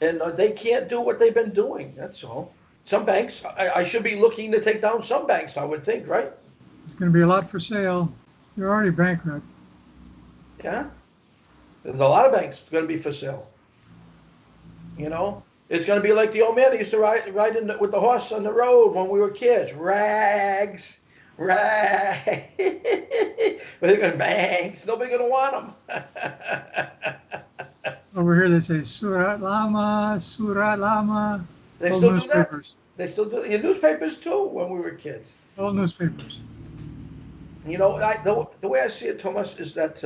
and they can't do what they've been doing. That's all. Some banks, I should be looking to take down some banks, I would think, right? There's going to be a lot for sale. They're already bankrupt. Yeah, there's a lot of banks going to be for sale. It's going to be like the old man that used to ride with the horse on the road when we were kids. Rags, rags. But they're going to banks. Nobody going to want them. Over here they say Surat Lama, Surat Lama. They Old still do that. newspapers. They still do in newspapers too when we were kids. Old newspapers. The way I see it, Thomas, is that.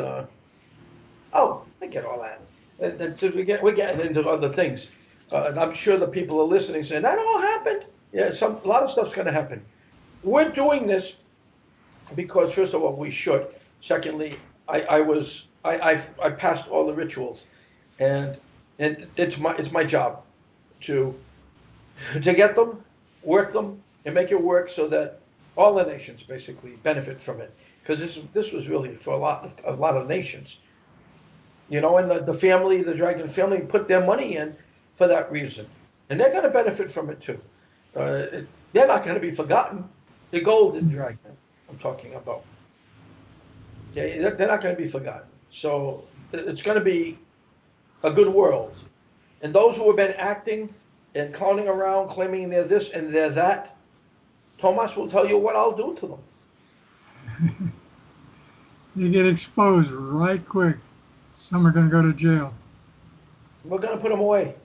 I get all that. We're getting into other things, and I'm sure the people are listening saying that all happened. Yeah, a lot of stuff's going to happen. We're doing this because, first of all, we should. Secondly, I passed all the rituals, and it's my job to get them, work them, and make it work so that all the nations basically benefit from it. Because this was really for a lot of nations. And the Dragon family put their money in for that reason. And they're going to benefit from it too. They're not going to be forgotten. The Golden Dragon, I'm talking about. Okay, they're not going to be forgotten. So it's going to be a good world. And those who have been acting and clowning around, claiming they're this and they're that, Thomas will tell you what I'll do to them. They get exposed right quick. Some are going to go to jail. We're going to put them away.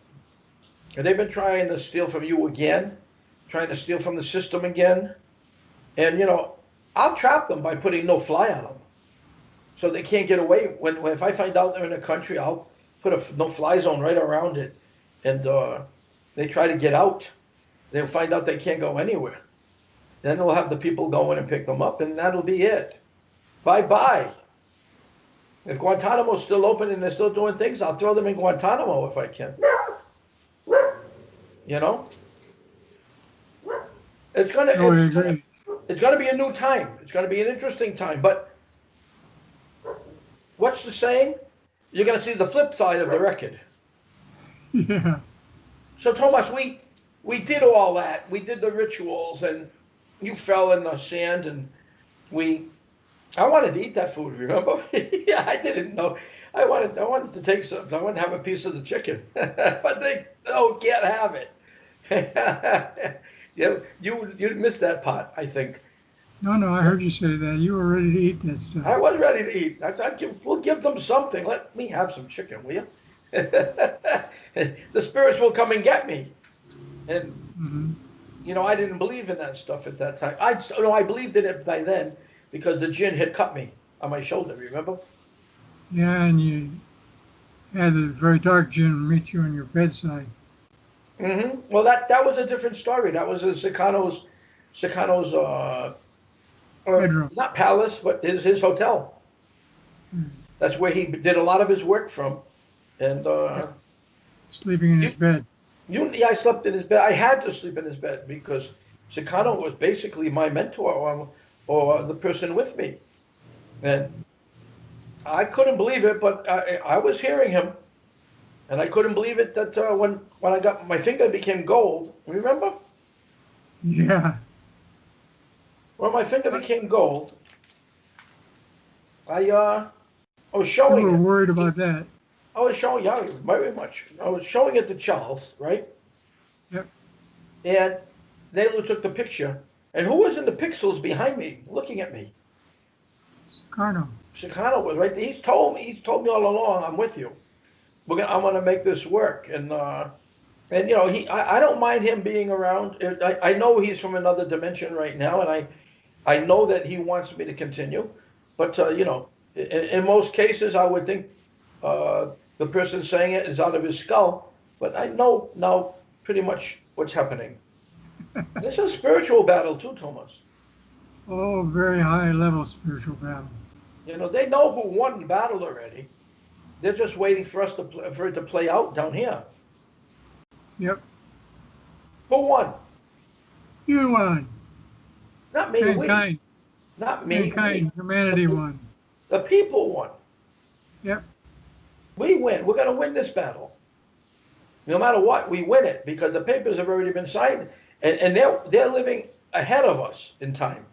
And they've been trying to steal from you again, trying to steal from the system again. And, I'll trap them by putting no fly on them. So they can't get away. If I find out they're in a country, I'll put a no-fly zone right around it, and they try to get out. They'll find out they can't go anywhere. Then they'll have the people go in and pick them up, and that'll be it. Bye-bye. If Guantanamo's still open and they're still doing things, I'll throw them in Guantanamo if I can. You know? It's gonna, Totally it's gonna, agree. it's gonna be a new time. It's gonna be an interesting time. But what's the saying? You're gonna see the flip side of the record. Yeah. So Thomas, we did all that. We did the rituals, and you fell in the sand, and we. I wanted to eat that food. Remember? Yeah, I didn't know. I wanted to take some. I wanted to have a piece of the chicken, but they can't have it. You missed that part, I think. No, no, I heard you say that. You were ready to eat that stuff. I was ready to eat. We'll give them something. Let me have some chicken, will you? The spirits will come and get me. And Hmm. I didn't believe in that stuff at that time. I believed in it by then because the jinn had cut me on my shoulder. Remember? Yeah, and you had the very dark gin meet you on your bedside. Well, that was a different story. That was Sicano's, or Bedroom. not palace, but his hotel. Hmm. That's where he did a lot of his work from. And Sleeping in you, his bed. yeah, I slept in his bed. I had to sleep in his bed because Sicano was basically my mentor or the person with me. And I couldn't believe it, but I was hearing him, and I couldn't believe it that when I got my finger became gold. Remember Yeah. when my finger became gold? I was You showing were it. worried about that. I was showing, yeah, very much. I was showing it to Charles, right? Yep. And Naylor took the picture, and who was in the pixels behind me, looking at me? Carno. Sicano was right there. He's told me all along, I'm with you. I'm gonna make this work, and I don't mind him being around. I know he's from another dimension right now, and I know that he wants me to continue, but in most cases, I would think the person saying it is out of his skull. But I know now pretty much what's happening. This is a spiritual battle too, Thomas. Oh, very high level spiritual battle. They know who won the battle already. They're just waiting for us for it to play out down here. Yep. Who won? You won. Not me. We. Mankind. Not me. We. Mankind. Humanity The, won. the people won. Yep. We win. We're going to win this battle. No matter what, we win it because the papers have already been signed, and they're living ahead of us in time.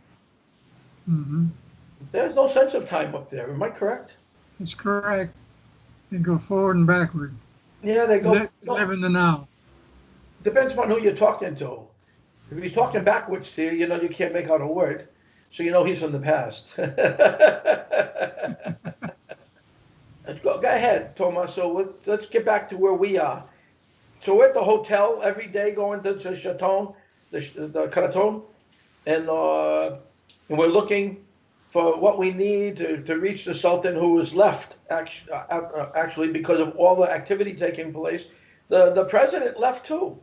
Hmm. There's no sense of time up there. Am I correct? That's correct. They go forward and backward. Yeah, they go. Live in the now. Depends upon who you're talking to. If he's talking backwards to you, you can't make out a word, so he's from the past. Go ahead, Thomas. So let's get back to where we are. So we're at the hotel every day, going to the Chateau, the Caraton, and we're looking for what we need to reach the Sultan who is left. Actually, because of all the activity taking place, the president left too.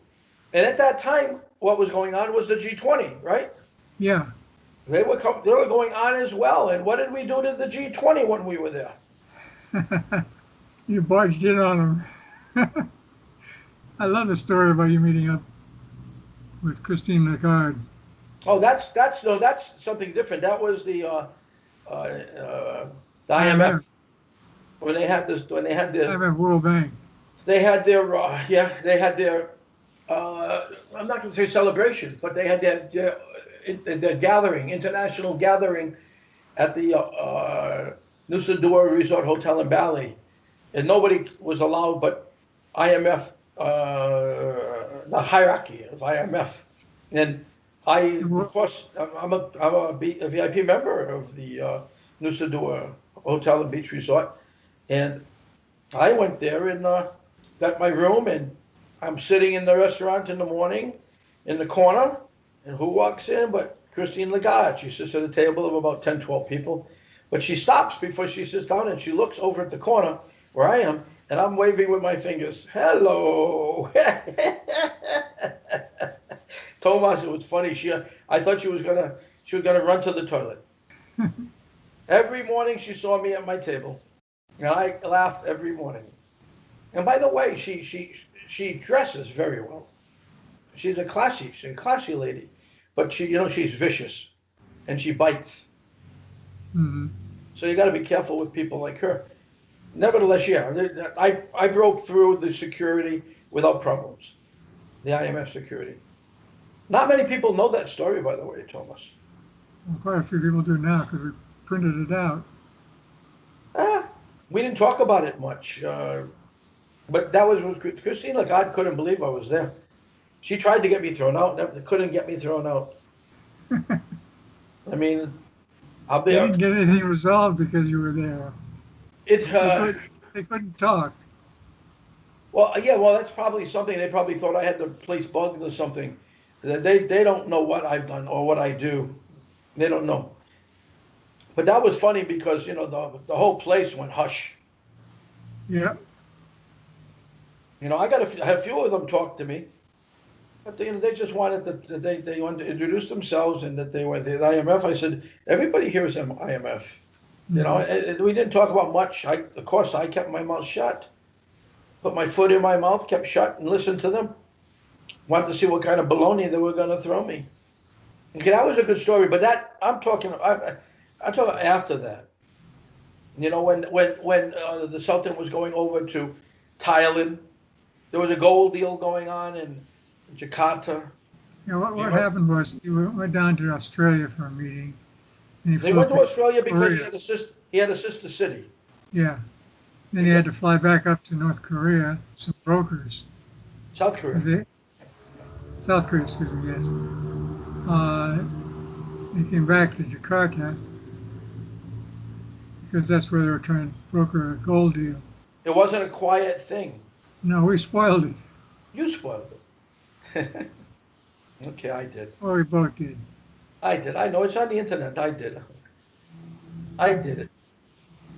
And at that time, what was going on was the G20, right? Yeah. They were going on as well. And what did we do to the G20 when we were there? You barged in on them. I love the story about you meeting up with Christine Lagarde. Oh, no, that's something different. That was the IMF. IMF when they had this when they had their IMF World Bank. they had their they had their I'm not going to say celebration, but they had their gathering, international gathering at the Nusa Dua Resort Hotel in Bali, and nobody was allowed but IMF, the hierarchy of IMF, and of course, I'm a VIP member of the Nusa Dua Hotel and Beach Resort, and I went there and got my room, and I'm sitting in the restaurant in the morning in the corner, and who walks in but Christine Lagarde. She sits at a table of about 10, 12 people, but she stops before she sits down and she looks over at the corner where I am, and I'm waving with my fingers. Hello. Thomas, it was funny. I thought she was gonna run to the toilet. Every morning she saw me at my table, and I laughed every morning. And by the way, she dresses very well. She's a classy lady, but she's vicious and she bites. Hmm. So you got to be careful with people like her. Nevertheless, yeah, I broke through the security without problems. The IMF security. Not many people know that story, by the way, Thomas. Well, quite a few people do now because we printed it out. Ah, we didn't talk about it much, but that was with Christina. God couldn't believe I was there. She tried to get me thrown out, never couldn't get me thrown out. I mean, I'll be They didn't get anything resolved because you were there. it. They could they couldn't talk. Well, yeah, well, that's probably something. They probably thought I had to place bugs or something. They don't know what I've done or what I do. They don't know. But that was funny because the whole place went hush. Yeah. I got a few of them talk to me, but they just wanted they wanted to introduce themselves and that they were the IMF. I said everybody here is IMF. Hmm. And we didn't talk about much. Of course, I kept my mouth shut, put my foot in my mouth, kept shut, and listened to them. Wanted to see what kind of baloney they were going to throw me. Okay, that was a good story, but that I'm talking after that. When the Sultan was going over to Thailand, there was a gold deal going on in Jakarta. Yeah. What Do you what remember? happened was he went down to Australia for a meeting, and he They flew went up to to Australia because he Korea. had a sister city. Yeah. Then He he had got to fly back up to North Korea. Some brokers. South Korea. 'Cause South Korea, excuse me. Yes. Uh, he came back to Jakarta because that's where they were trying to broker a gold deal. It wasn't a quiet thing. No, we spoiled it. You spoiled it. Okay, I did. Well, we both did. I did. I know it's on the internet. I did. I did it.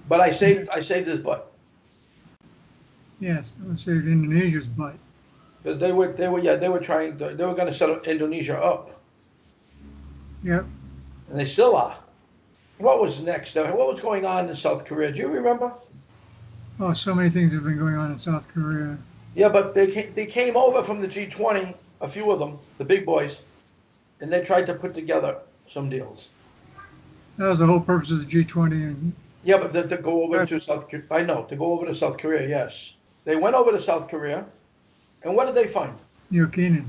But I Yeah. saved his butt. Yes, it was saved Indonesia's butt. Because they were they were going to set Indonesia up, Yep. and they still are. What was next? What was going on in South Korea? Do you remember? Oh, so many things have been going on in South Korea. Yeah, but they came over from the G20, a few of them, the big boys, and they tried to put together some deals. That was the whole purpose of the G20 and Yeah, but to go over to South Korea, I know, to go over to South Korea, yes. They went over to South Korea, and what did they find? New Keenan.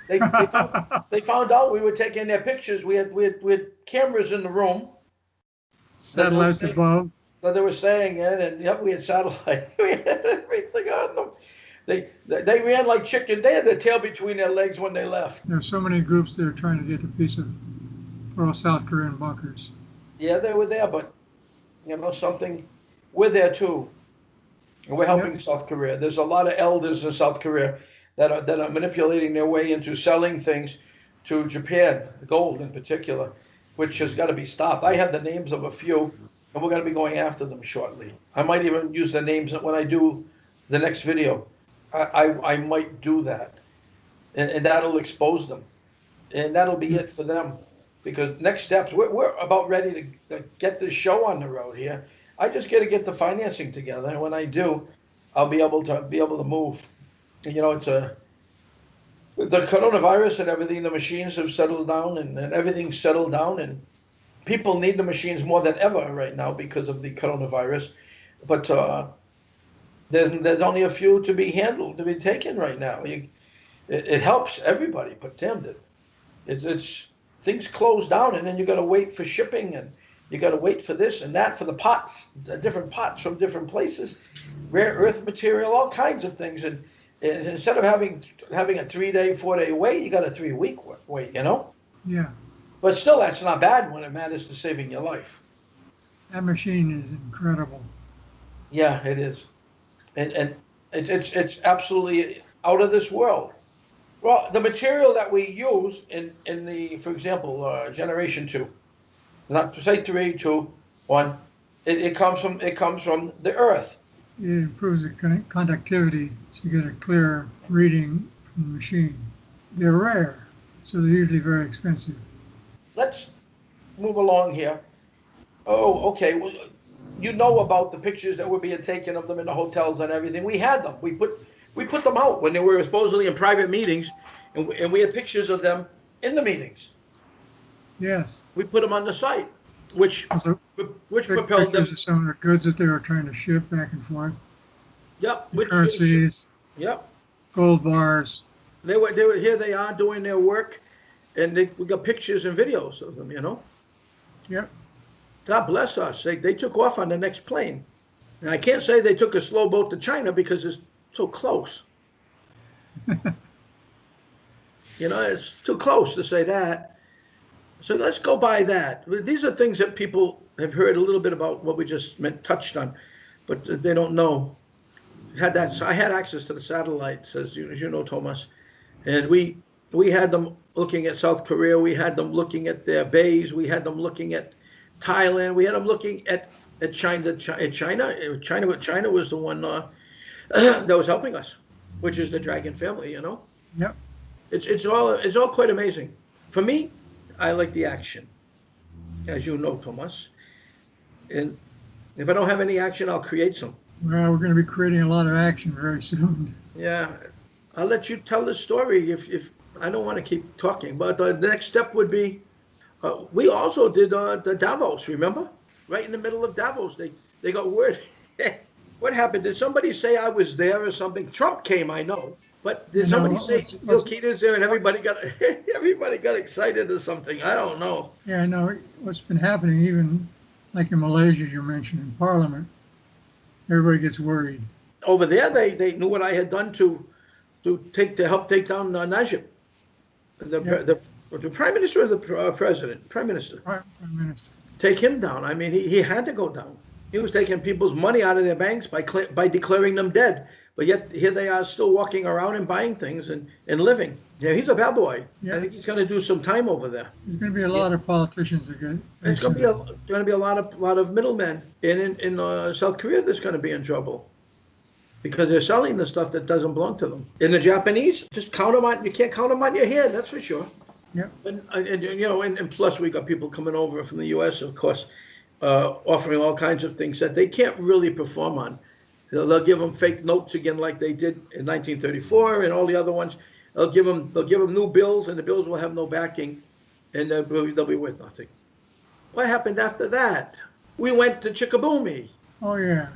They found out we were taking their pictures. We had cameras in the room that they were Satellites staying above. that they were staying in, and yep, we had satellite. We had everything on them. They ran like chicken. They had their tail between their legs when they left. There's so many groups that are trying to get the piece of throw South Korean bunkers. Yeah, they were there, but something. We're there too, and we're Yep. helping South Korea. There's a lot of elders in South Korea that are manipulating their way into selling things to Japan, gold in particular, which has got to be stopped. I have the names of a few, and we're going to be going after them shortly. I might even use the names when I do the next video. I might do that, and that'll expose them, and that'll be it for them. Because next steps, we're about ready to get this show on the road here. I just got to get the financing together, and when I do, I'll be able to move. It's the coronavirus and everything. The machines have settled down, and everything's settled down, and people need the machines more than ever right now because of the coronavirus. But there's only a few to be handled, to be taken right now. It helps everybody, but damn it, it's things close down, and then you got to wait for shipping, and you got to wait for this and that for the pots, the different pots from different places, rare earth material, all kinds of things, and instead of having a 3 day, 4 day wait, you got a 3 week wait. Yeah. But still, that's not bad when it matters to saving your life. That machine is incredible. Yeah, it is, and it's absolutely out of this world. Well, the material that we use in the, for example, generation two, not to say three, two, one, it comes from the earth. it improves the conductivity to get a clearer reading from the machine. They're rare, so they're usually very expensive. Let's move along here. Oh, okay. Well, you know about the pictures that were being taken of them in the hotels and everything. We had them. We put them out when they were supposedly in private meetings, and we had pictures of them in the meetings. Yes. We put them on the site, which Also, which propelled pictures them. of some of the goods that they were trying to ship back and forth. Yep, The which currencies, yep. gold bars. They were here. They are doing their work, and we got pictures and videos of them. Yep. God bless us. They took off on the next plane, and I can't say they took a slow boat to China because it's so close. It's too close to say that. So let's go by that. These are things that people have heard a little bit about what we just touched on, but they don't know. I had access to the satellites, as you know, Thomas, and we had them looking at South Korea. We had them looking at their bays. We had them looking at Thailand. We had them looking at China. China was the one that was helping us, which is the Dragon family. Yep. It's all quite amazing. For me, I like the action, as you know, Thomas. And if I don't have any action, I'll create some. Well, we're going to be creating a lot of action very soon. Yeah, I'll let you tell the story if I don't want to keep talking. But the next step would be we also did the Davos. Remember, right in the middle of Davos, they got word. What happened? Did somebody say I was there or something? Trump came, I know. But did You know, somebody say Bill Keaton's there and everybody got excited or something? I don't know. yeah, I know what's been happening, even like in Malaysia, you mentioned in Parliament, everybody gets worried. Over there, they knew what I had done to help take down Najib, Yep. the prime minister or the president, prime minister. Prime Minister. Take him down. I mean, he had to go down. He was taking people's money out of their banks by declaring them dead. But yet here they are still walking around and buying things and living. Yeah, he's a bad boy. Yeah. I think he's going to do some time over there. There's going to be a lot of politicians that get. There's going to be a lot of middlemen in South Korea that's going to be in trouble because they're selling the stuff that doesn't belong to them. In the Japanese, just count them on. You can't count them on your hand. That's for sure. Yep. And plus we got people coming over from the U.S. of course, offering all kinds of things that they can't really perform on. They'll give them fake notes again, like they did in 1934 and all the other ones. They'll give them new bills, and the bills will have no backing, and they'll be worth nothing. What happened after that? We went to Chickaboomy. Oh yeah.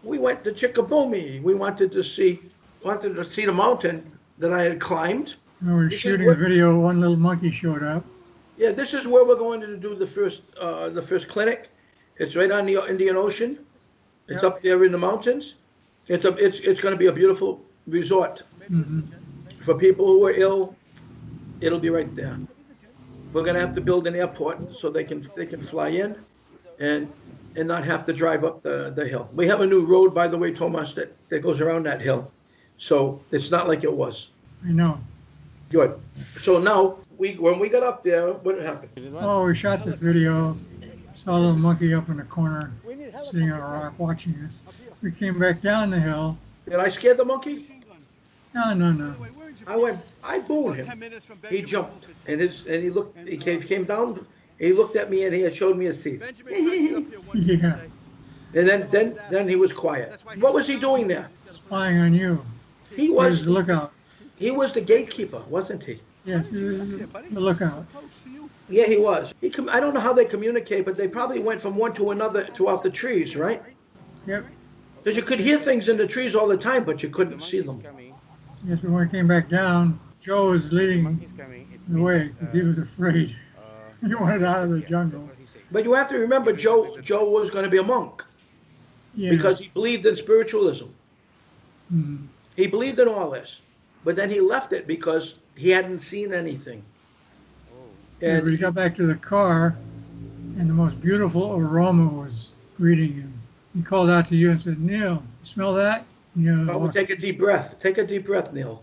We went to Chickaboomy. We wanted to see the mountain that I had climbed. When we were shooting a video, one little monkey showed up. Yeah, this is where we're going to do the first clinic. It's right on the Indian Ocean. It's Yep. up there in the mountains. It's going to be a beautiful resort for people who are ill. It'll be right there. We're going to have to build an airport so they can fly in, and not have to drive up the hill. We have a new road, by the way, Thomas, that goes around that hill, so it's not like it was. I know. Good. So now when we got up there, what happened? Oh, we shot the video. Saw a little monkey up in the corner, sitting on a rock, watching us. We came back down the hill. Did I scare the monkey? No. I booed him. He jumped, and he looked. He came down. He looked at me and he had showed me his teeth. Yeah, And then he was quiet. What was he doing there? spying on you. He Where's was the lookout? the gatekeeper, wasn't he? Yes, the lookout. Yeah, he was. I don't know how they communicate, but they probably went from one to another throughout the trees, right? Yep. Because you could hear things in the trees all the time, but you couldn't see them. Yes, but when we came back down, Joe was leading the way because he was afraid. He wanted out of the jungle. But you have to remember, Joe was going to be a monk Yeah. because he believed in spiritualism. Mhm. He believed in all this, but then he left it because he hadn't seen anything. Yeah, we got back to the car, and the most beautiful aroma was greeting him. He called out to you and said, "Neil, you smell that?" Oh, take a deep breath. Take a deep breath, Neil.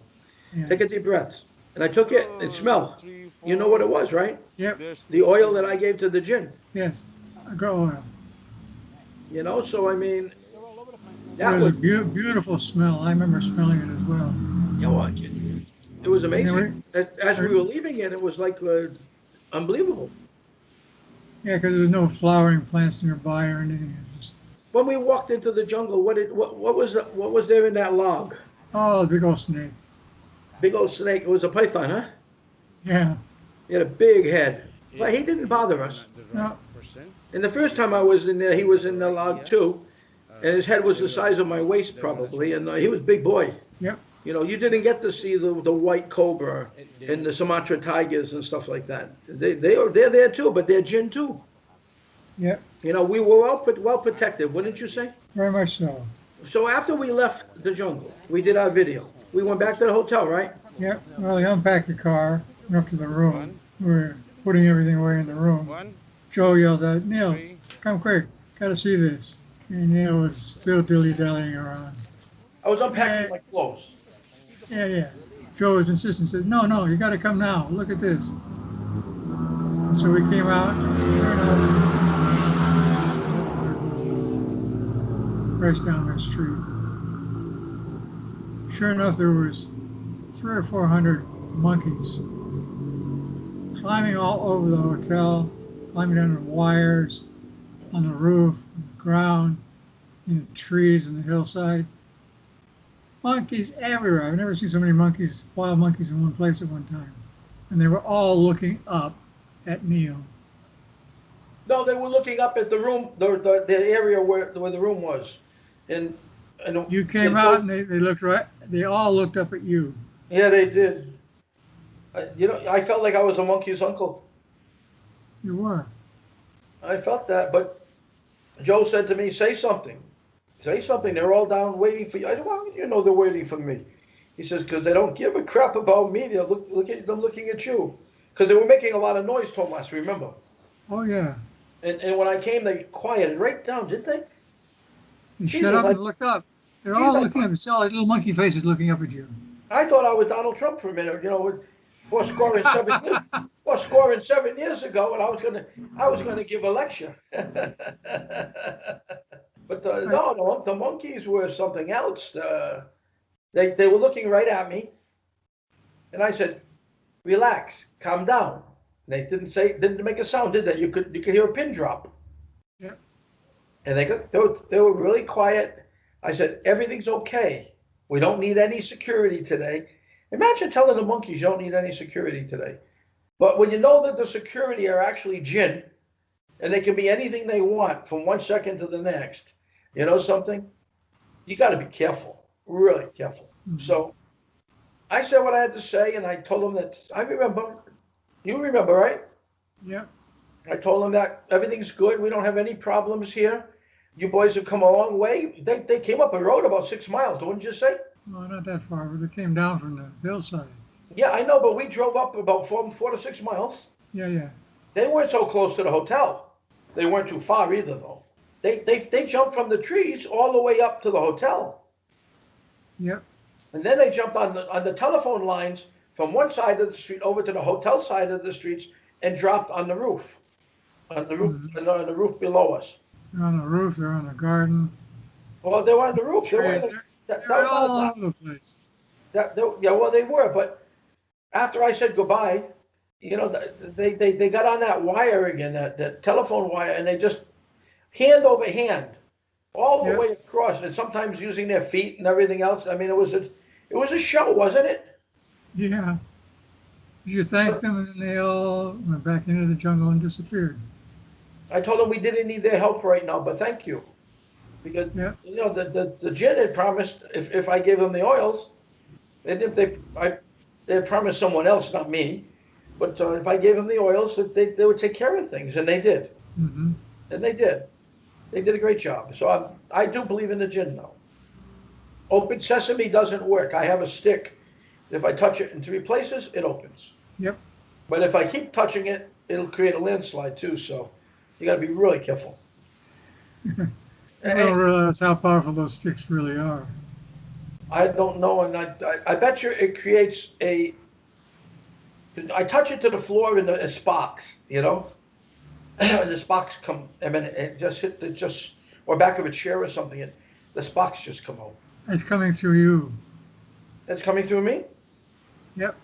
Yeah. Take a deep breath. And I took it. It smelled. You know what it was, right? Yep. The oil that I gave to the gin. Yes. Agro oil. So I mean, It That was a was, beautiful smell. I remember smelling it as well. you know, it was And then amazing. As we there- were leaving it, it was like unbelievable. yeah, because there was no flowering plants nearby or anything. It just, When we walked into the jungle, what was there in that log? oh, big old snake. Big old snake. It was a python, huh? Yeah. He had a big head, but he If didn't bother you're us. not the right No. person, And the first time I was in there, he you was have in the the right log idea, too, and his head was the siya size of my waist the wala probably, siya. and he was a big boy. Yep. You know, you didn't get to see the white cobra And and then the Sumatra tigers and stuff like that. They're there too, but they're gin too. Yep. You know, we were well protected, wouldn't you say? Very much so. So after we left the jungle, we did our video. We went back to the hotel, right? Yep. Well, he unpacked the car, went up to the room. one, We were putting everything away in the room. one, Joe yelled out, Neil, three, come quick. Gotta see this. And Neil was still dilly-dallying around. I was unpacking my clothes. Yeah. Joe was insistent, said, no, you gotta come now. Look at this. And so we came out, sure enough, race down that street. Sure enough, there was 300 or 400 monkeys climbing all over the hotel, climbing down the wires, on the roof, on the ground, in the trees, in the hillside. Monkeys everywhere. I've never seen so many monkeys, wild monkeys in one place at one time. And they were all looking up at Neil. No, they were looking up at the room, the area where the room was, and You came and out so, and they looked right, they all looked up at you. yeah, they did. You know, I felt like I was a monkey's uncle. You were. I felt that, but Joe said to me, "Say something, say something." They're all down waiting for you. I said, "Well, you know, they're waiting for me." He says, "Because they don't give a crap about me. They look at them looking at you, because they were making a lot of noise, Thomas. Remember?" Oh, yeah. And when I came, they quieted right down, didn't they? You shut Jesus, up and looked up. They're geez, all looking up. You saw like little monkey faces looking up at you. I thought I was Donald Trump for a minute, you know, for scoring 7 years, for scoring 7 years ago, and I was gonna give a lecture. But I, no, the monkeys were something else. They were looking right at me, and I said, "Relax, calm down." They didn't make a sound, did they? You could hear a pin drop. yeah. And they were really quiet. I said, "Everything's okay. We don't need any security today." Imagine telling the monkeys you don't need any security today. But when you know that the security are actually jinn and they can be anything they want from 1 second to the next, you know something? You got to be careful, really careful. Mhm. So I said what I had to say, and I told them that I remember. You remember, right? Yeah. I told them that everything's good. We don't have any problems here. You boys have come a long way. They came up a road about 6 miles, wouldn't you say? Well, not that far, but they came down from the hillside. Yeah, I know, but we drove up about 4 to 6 miles. Yeah. They weren't so close to the hotel. They weren't too far either, though. They jumped from the trees all the way up to the hotel, Yep. and then they jumped on the telephone lines from one side of the street over to the hotel side of the streets and dropped on the roof, Mhm. on the roof below us. They're on the roof, they're on the garden, Well, they were on the roof. They trees. weren't. They That were was not all a over the place. yeah, well, they were, but after I said goodbye, you know, they got on that wire again, that telephone wire, and they just hand over hand, all the Yep. way across, and sometimes using their feet and everything else. I mean, it was a show, wasn't it? Yeah. You thanked them, and then they all went back into the jungle and disappeared. I told them we didn't need their help right now, but thank you, because Yep. you know the gin had promised if I gave them the oils, they had promised someone else, not me, but if I gave them the oils, that they would take care of things, and they did, Mm-hmm. and they did. They did a great job. So I do believe in the gin now. Open sesame doesn't work. I have a stick. If I touch it in 3 places, it opens. Yep. But if I keep touching it, it'll create a landslide too. So you got to be really careful. People don't And realize how powerful those sticks really are. I don't know, and I bet you it creates a. I touch it to the floor and the sparks, you know, and the sparks come. I mean, it just hit the just or back of a chair or something. This box just come out. It's coming through you. It's coming through me? Yep,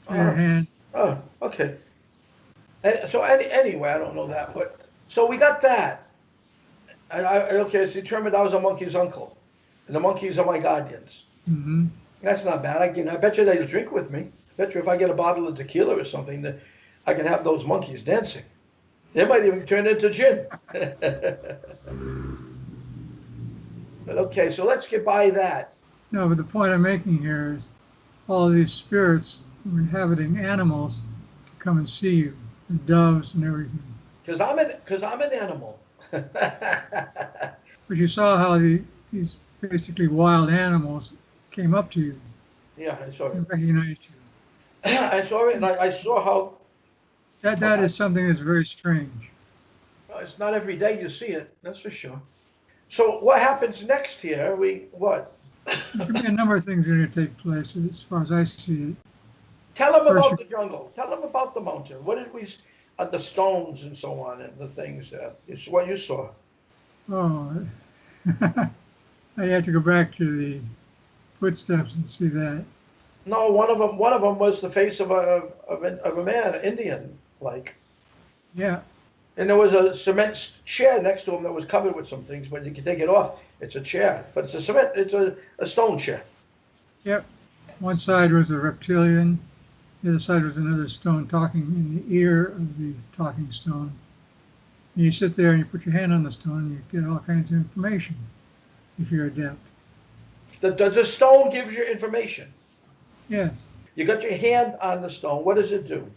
through your Oh, hand. oh, okay. So anyway, I don't know that, but so we got that. And okay, it's determined I was a monkey's uncle, and the monkeys are my guardians. Hmm. That's not bad. I bet you they'll drink with me. I bet you if I get a bottle of tequila or something, that I can have those monkeys dancing. They might even turn into gin. But okay, so let's get by that. No, but the point I'm making here is all of these spirits were inhabiting animals to come and see you, the doves and everything. Because I'm an animal. But you saw how these basically wild animals came up to you Yeah, I saw it. and recognized you. I saw it, and I saw how That is something that's very strange. it's not every day you see it. That's for sure. So what happens next here? We what? There's going to be a number of things that are going to take place as far as I see it. Tell them First, about the jungle. Tell them about the mountain. What did the stones and so on, and the things. It's what you saw. oh, I had to go back to the footsteps and see that. No, one of them was the face of a man, an Indian like, Yeah, and there was a cement chair next to him that was covered with some things, but you can take it off. It's a chair, but it's a cement. It's a stone chair. yep. One side was a reptilian, the other side was another stone talking in the ear of the talking stone. And you sit there and you put your hand on the stone and you get all kinds of information if you're adept. The stone gives you information. Yes. You got your hand on the stone. What does it do?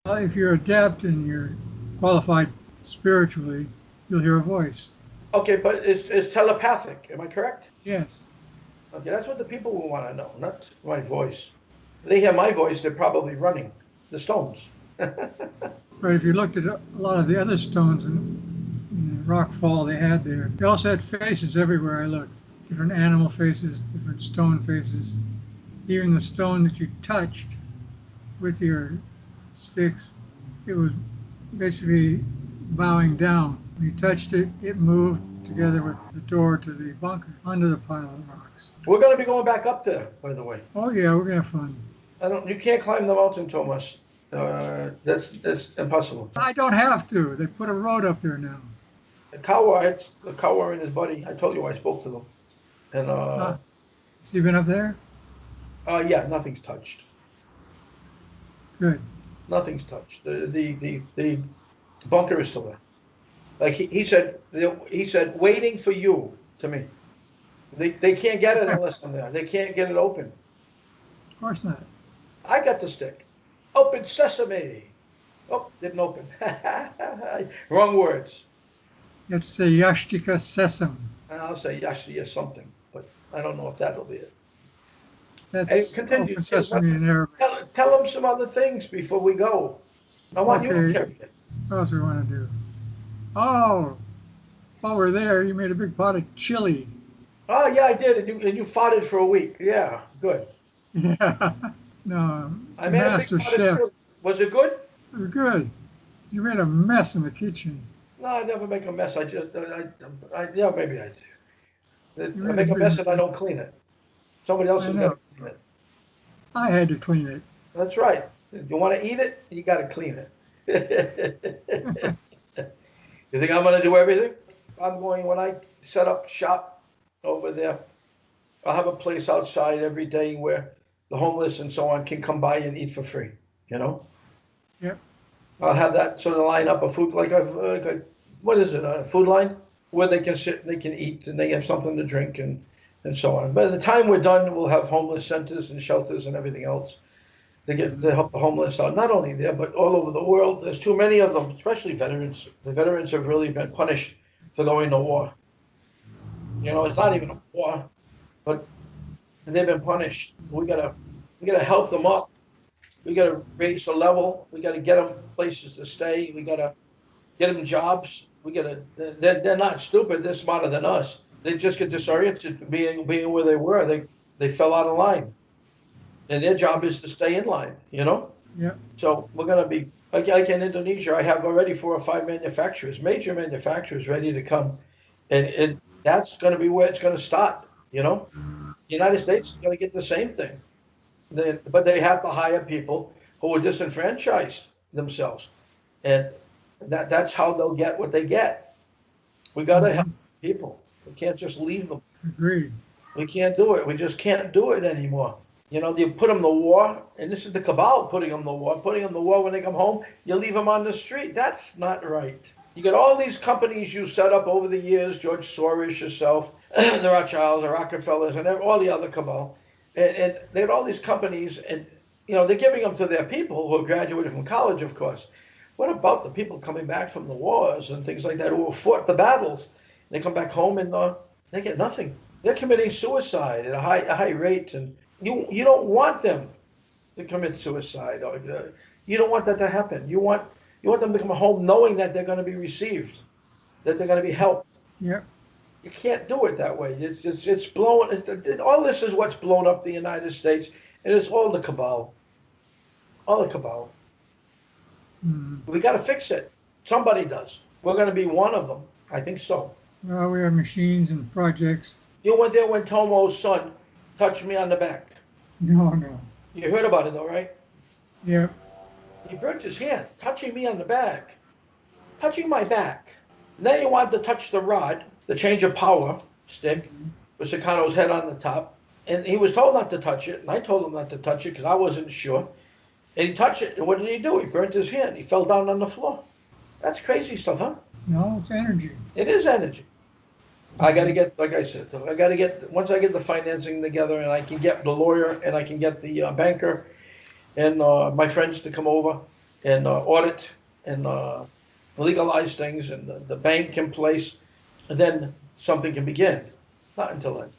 If you're adept and you're qualified spiritually, you'll hear a voice. Okay, but it's telepathic. Am I correct? Yes. Okay, that's what the people will want to know, not my voice. If they hear my voice, they're probably running. The stones. But if you looked at a lot of the other stones in the rock fall they had there, they also had faces everywhere I looked. Different animal faces, different stone faces. Even the stone that you touched with your sticks, it was basically bowing down. When you touched it, it moved together with the door to the bunker under the pile of rocks. We're going to be going back up there, by the way. Oh yeah, we're gonna have fun. I don't. You can't climb the mountain, Thomas. That's impossible. I don't have to. They put a road up there now. The Kawa and his buddy. I told you I spoke to them, and Huh? So you been up there? yeah, nothing's touched. Good. Nothing's touched. The bunker is still there. Like he said, waiting for you to me. They can't get it unless I'm there. They can't get it open. Of course not. I got the stick. Open sesame. Oh, didn't open. Wrong words. You have to say Yashtika Sesam. I'll say Yashi or something, but I don't know if that'll be it. Hey, That's continue. open sesame in Arabic. Tell them some other things before we go. I want you to Okay, carry it. what else do we want to do? Oh, while we're there, you made a big pot of chili. Oh yeah, I did, and you fought it for a week. Yeah, good. Yeah. No, I the made a big master pot of chef. chili. Was it good? It was good. You made a mess in the kitchen. No, I never make a mess. Yeah, maybe I do. You I made a make a big mess and I mess. don't clean it. Somebody else I has got know. to clean it. I had to clean it. That's right. You want to eat it, you got to clean it. You think I'm going to do everything? When I set up shop over there, I'll have a place outside every day where the homeless and so on can come by and eat for free. You know, Yep. I'll have that sort of line up of food, what is it, a food line where they can sit, and they can eat, and they have something to drink and so on. By the time we're done, we'll have homeless centers and shelters and everything else to help the homeless out, not only there, but all over the world. There's too many of them, especially veterans. The veterans have really been punished for going to war. You know, it's not even a war, but they've been punished. We gotta help them up. We gotta raise the level. We gotta get them places to stay. We gotta get them jobs. They're not stupid. They're smarter than us. They just get disoriented being where they were. They fell out of line, and their job is to stay in line. You know. Yep. So we're going to be like in Indonesia. I have already 4 or 5 manufacturers, major manufacturers, ready to come and That's going to be where it's going to start. The United States is going to get the same thing. But they have to hire people who are disenfranchised themselves, and that's how they'll get what they get. We got to help Mhm. people. We can't just leave them. Agreed. We can't do it. We just can't do it anymore. You put them to war, and this is the cabal putting them to war when they come home. You leave them on the street. That's not right. You got all these companies you set up over the years, George Soros, yourself, the Rothschilds, the Rockefellers, and all the other cabal. And they had all these companies, and they're giving them to their people who have graduated from college, of course. What about the people coming back from the wars and things like that who have fought the battles? They come back home and they get nothing. They're committing suicide at a high rate, and you don't want them to commit suicide. Or, you don't want that to happen. You want them to come home knowing that they're going to be received, that they're going to be helped. Yep. You can't do it that way. It's blowing. All this is what's blown up the United States, and it's all the cabal. All the cabal. Mhm. We got to fix it. Somebody does. We're going to be one of them. I think so. Well, we have machines and projects. You went there when Tomo's son touched me on the back. No, no. You heard about it though, right? Yep. He burnt his hand, touching me on the back, touching my back. And then he wanted to touch the rod, the change of power stick, with Sakano's head on the top. And he was told not to touch it, and I told him not to touch it because I wasn't sure. And he touched it, and what did he do? He burnt his hand. He fell down on the floor. That's crazy stuff, huh? No, it's energy. It is energy. I got to get, like I said, once I get the financing together and I can get the lawyer and I can get the banker and my friends to come over and audit and legalize things and the bank in place, and then something can begin. Not until then.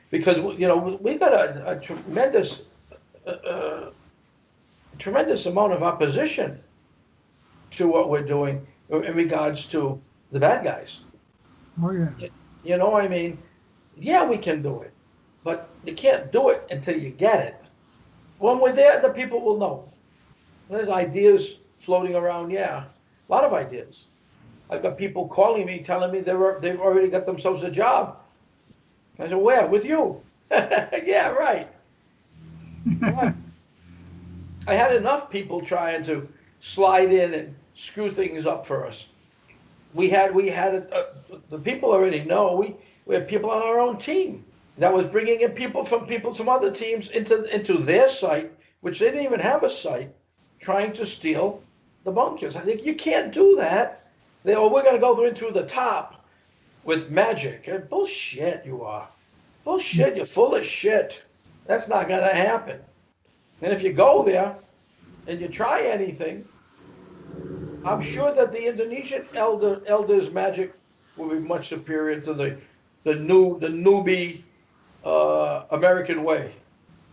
Because, we got a tremendous amount of opposition to what we're doing in regards to the bad guys. Oh, yeah. I mean, yeah, we can do it, but you can't do it until you get it. When we're there, the people will know. There's ideas floating around, yeah, a lot of ideas. I've got people calling me, telling me they've already got themselves a job. I said, where? With you? Yeah, right. Right. I had enough people trying to slide in and screw things up for us. The people already know we had people on our own team that was bringing in people from some other teams into their site, which they didn't even have a site, trying to steal the bunkers. I think you can't do that. We're going to go through the top with magic. Bullshit, you are. Bullshit, you're full of shit. That's not going to happen. And if you go there and you try anything, I'm sure that the Indonesian elders' magic will be much superior to the newbie American way.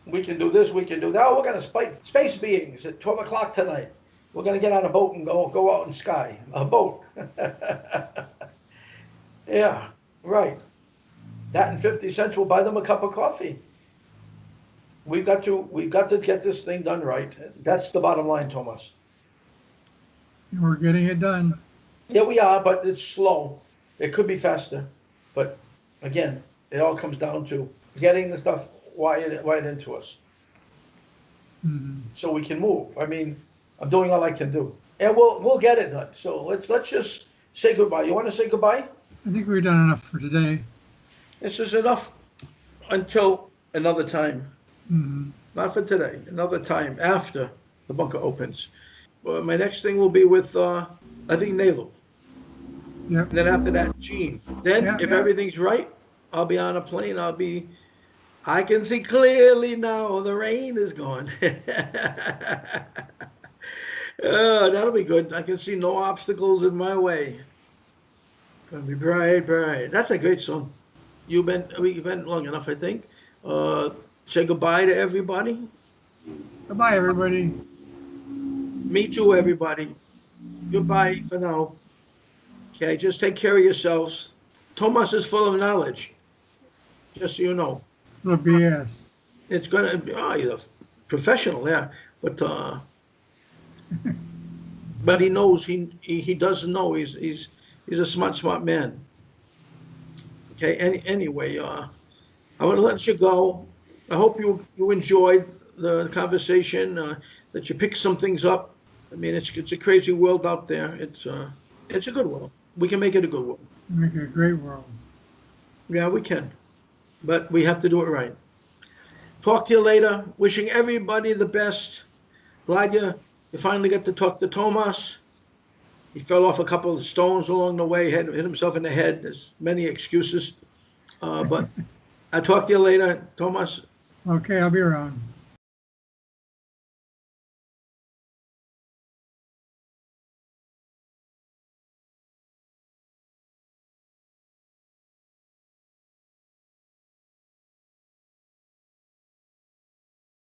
We can do this, we can do that. Oh, we're gonna space beings at 12 o'clock tonight. We're gonna get on a boat and go out in sky. A boat. Yeah, right. That and 50 cents will buy them a cup of coffee. We've got to get this thing done right. That's the bottom line, Thomas. And we're getting it done. Yeah, we are, but it's slow. It could be faster. But again, it all comes down to getting the stuff wired into us Mhm. so we can move. I mean, I'm doing all I can do. And we'll get it done. So let's just say goodbye. You want to say goodbye? I think we've done enough for today. This is enough until another time. Mhm. Not for today. Another time after the bunker opens. Well, my next thing will be with I think Nalu. Yep. And then after that, Gene. Then, Yeah, if yeah. everything's right, I'll be on a plane. I can see clearly now. The rain is gone. Oh, that'll be good. I can see no obstacles in my way. Gonna be bright, bright. That's a great song. We've been long enough, I think. Uh, Say goodbye to everybody. Goodbye, everybody. Me too, everybody. Goodbye for now. Okay, just take care of yourselves. Thomas is full of knowledge, just so you know. Little BS. It's gonna be, oh, he's a professional, yeah. But he knows he does know he's a smart man. Okay, anyway, I want to let you go. I hope you enjoyed the conversation, that you picked some things up. I mean, it's a crazy world out there. It's a good world. We can make it a good world. Make it a great world. Yeah, we can, but we have to do it right. Talk to you later. Wishing everybody the best. Glad you finally got to talk to Tomas. He fell off a couple of stones along the way, hit himself in the head. There's many excuses, but I'll talk to you later, Tomas. Okay, I'll be around.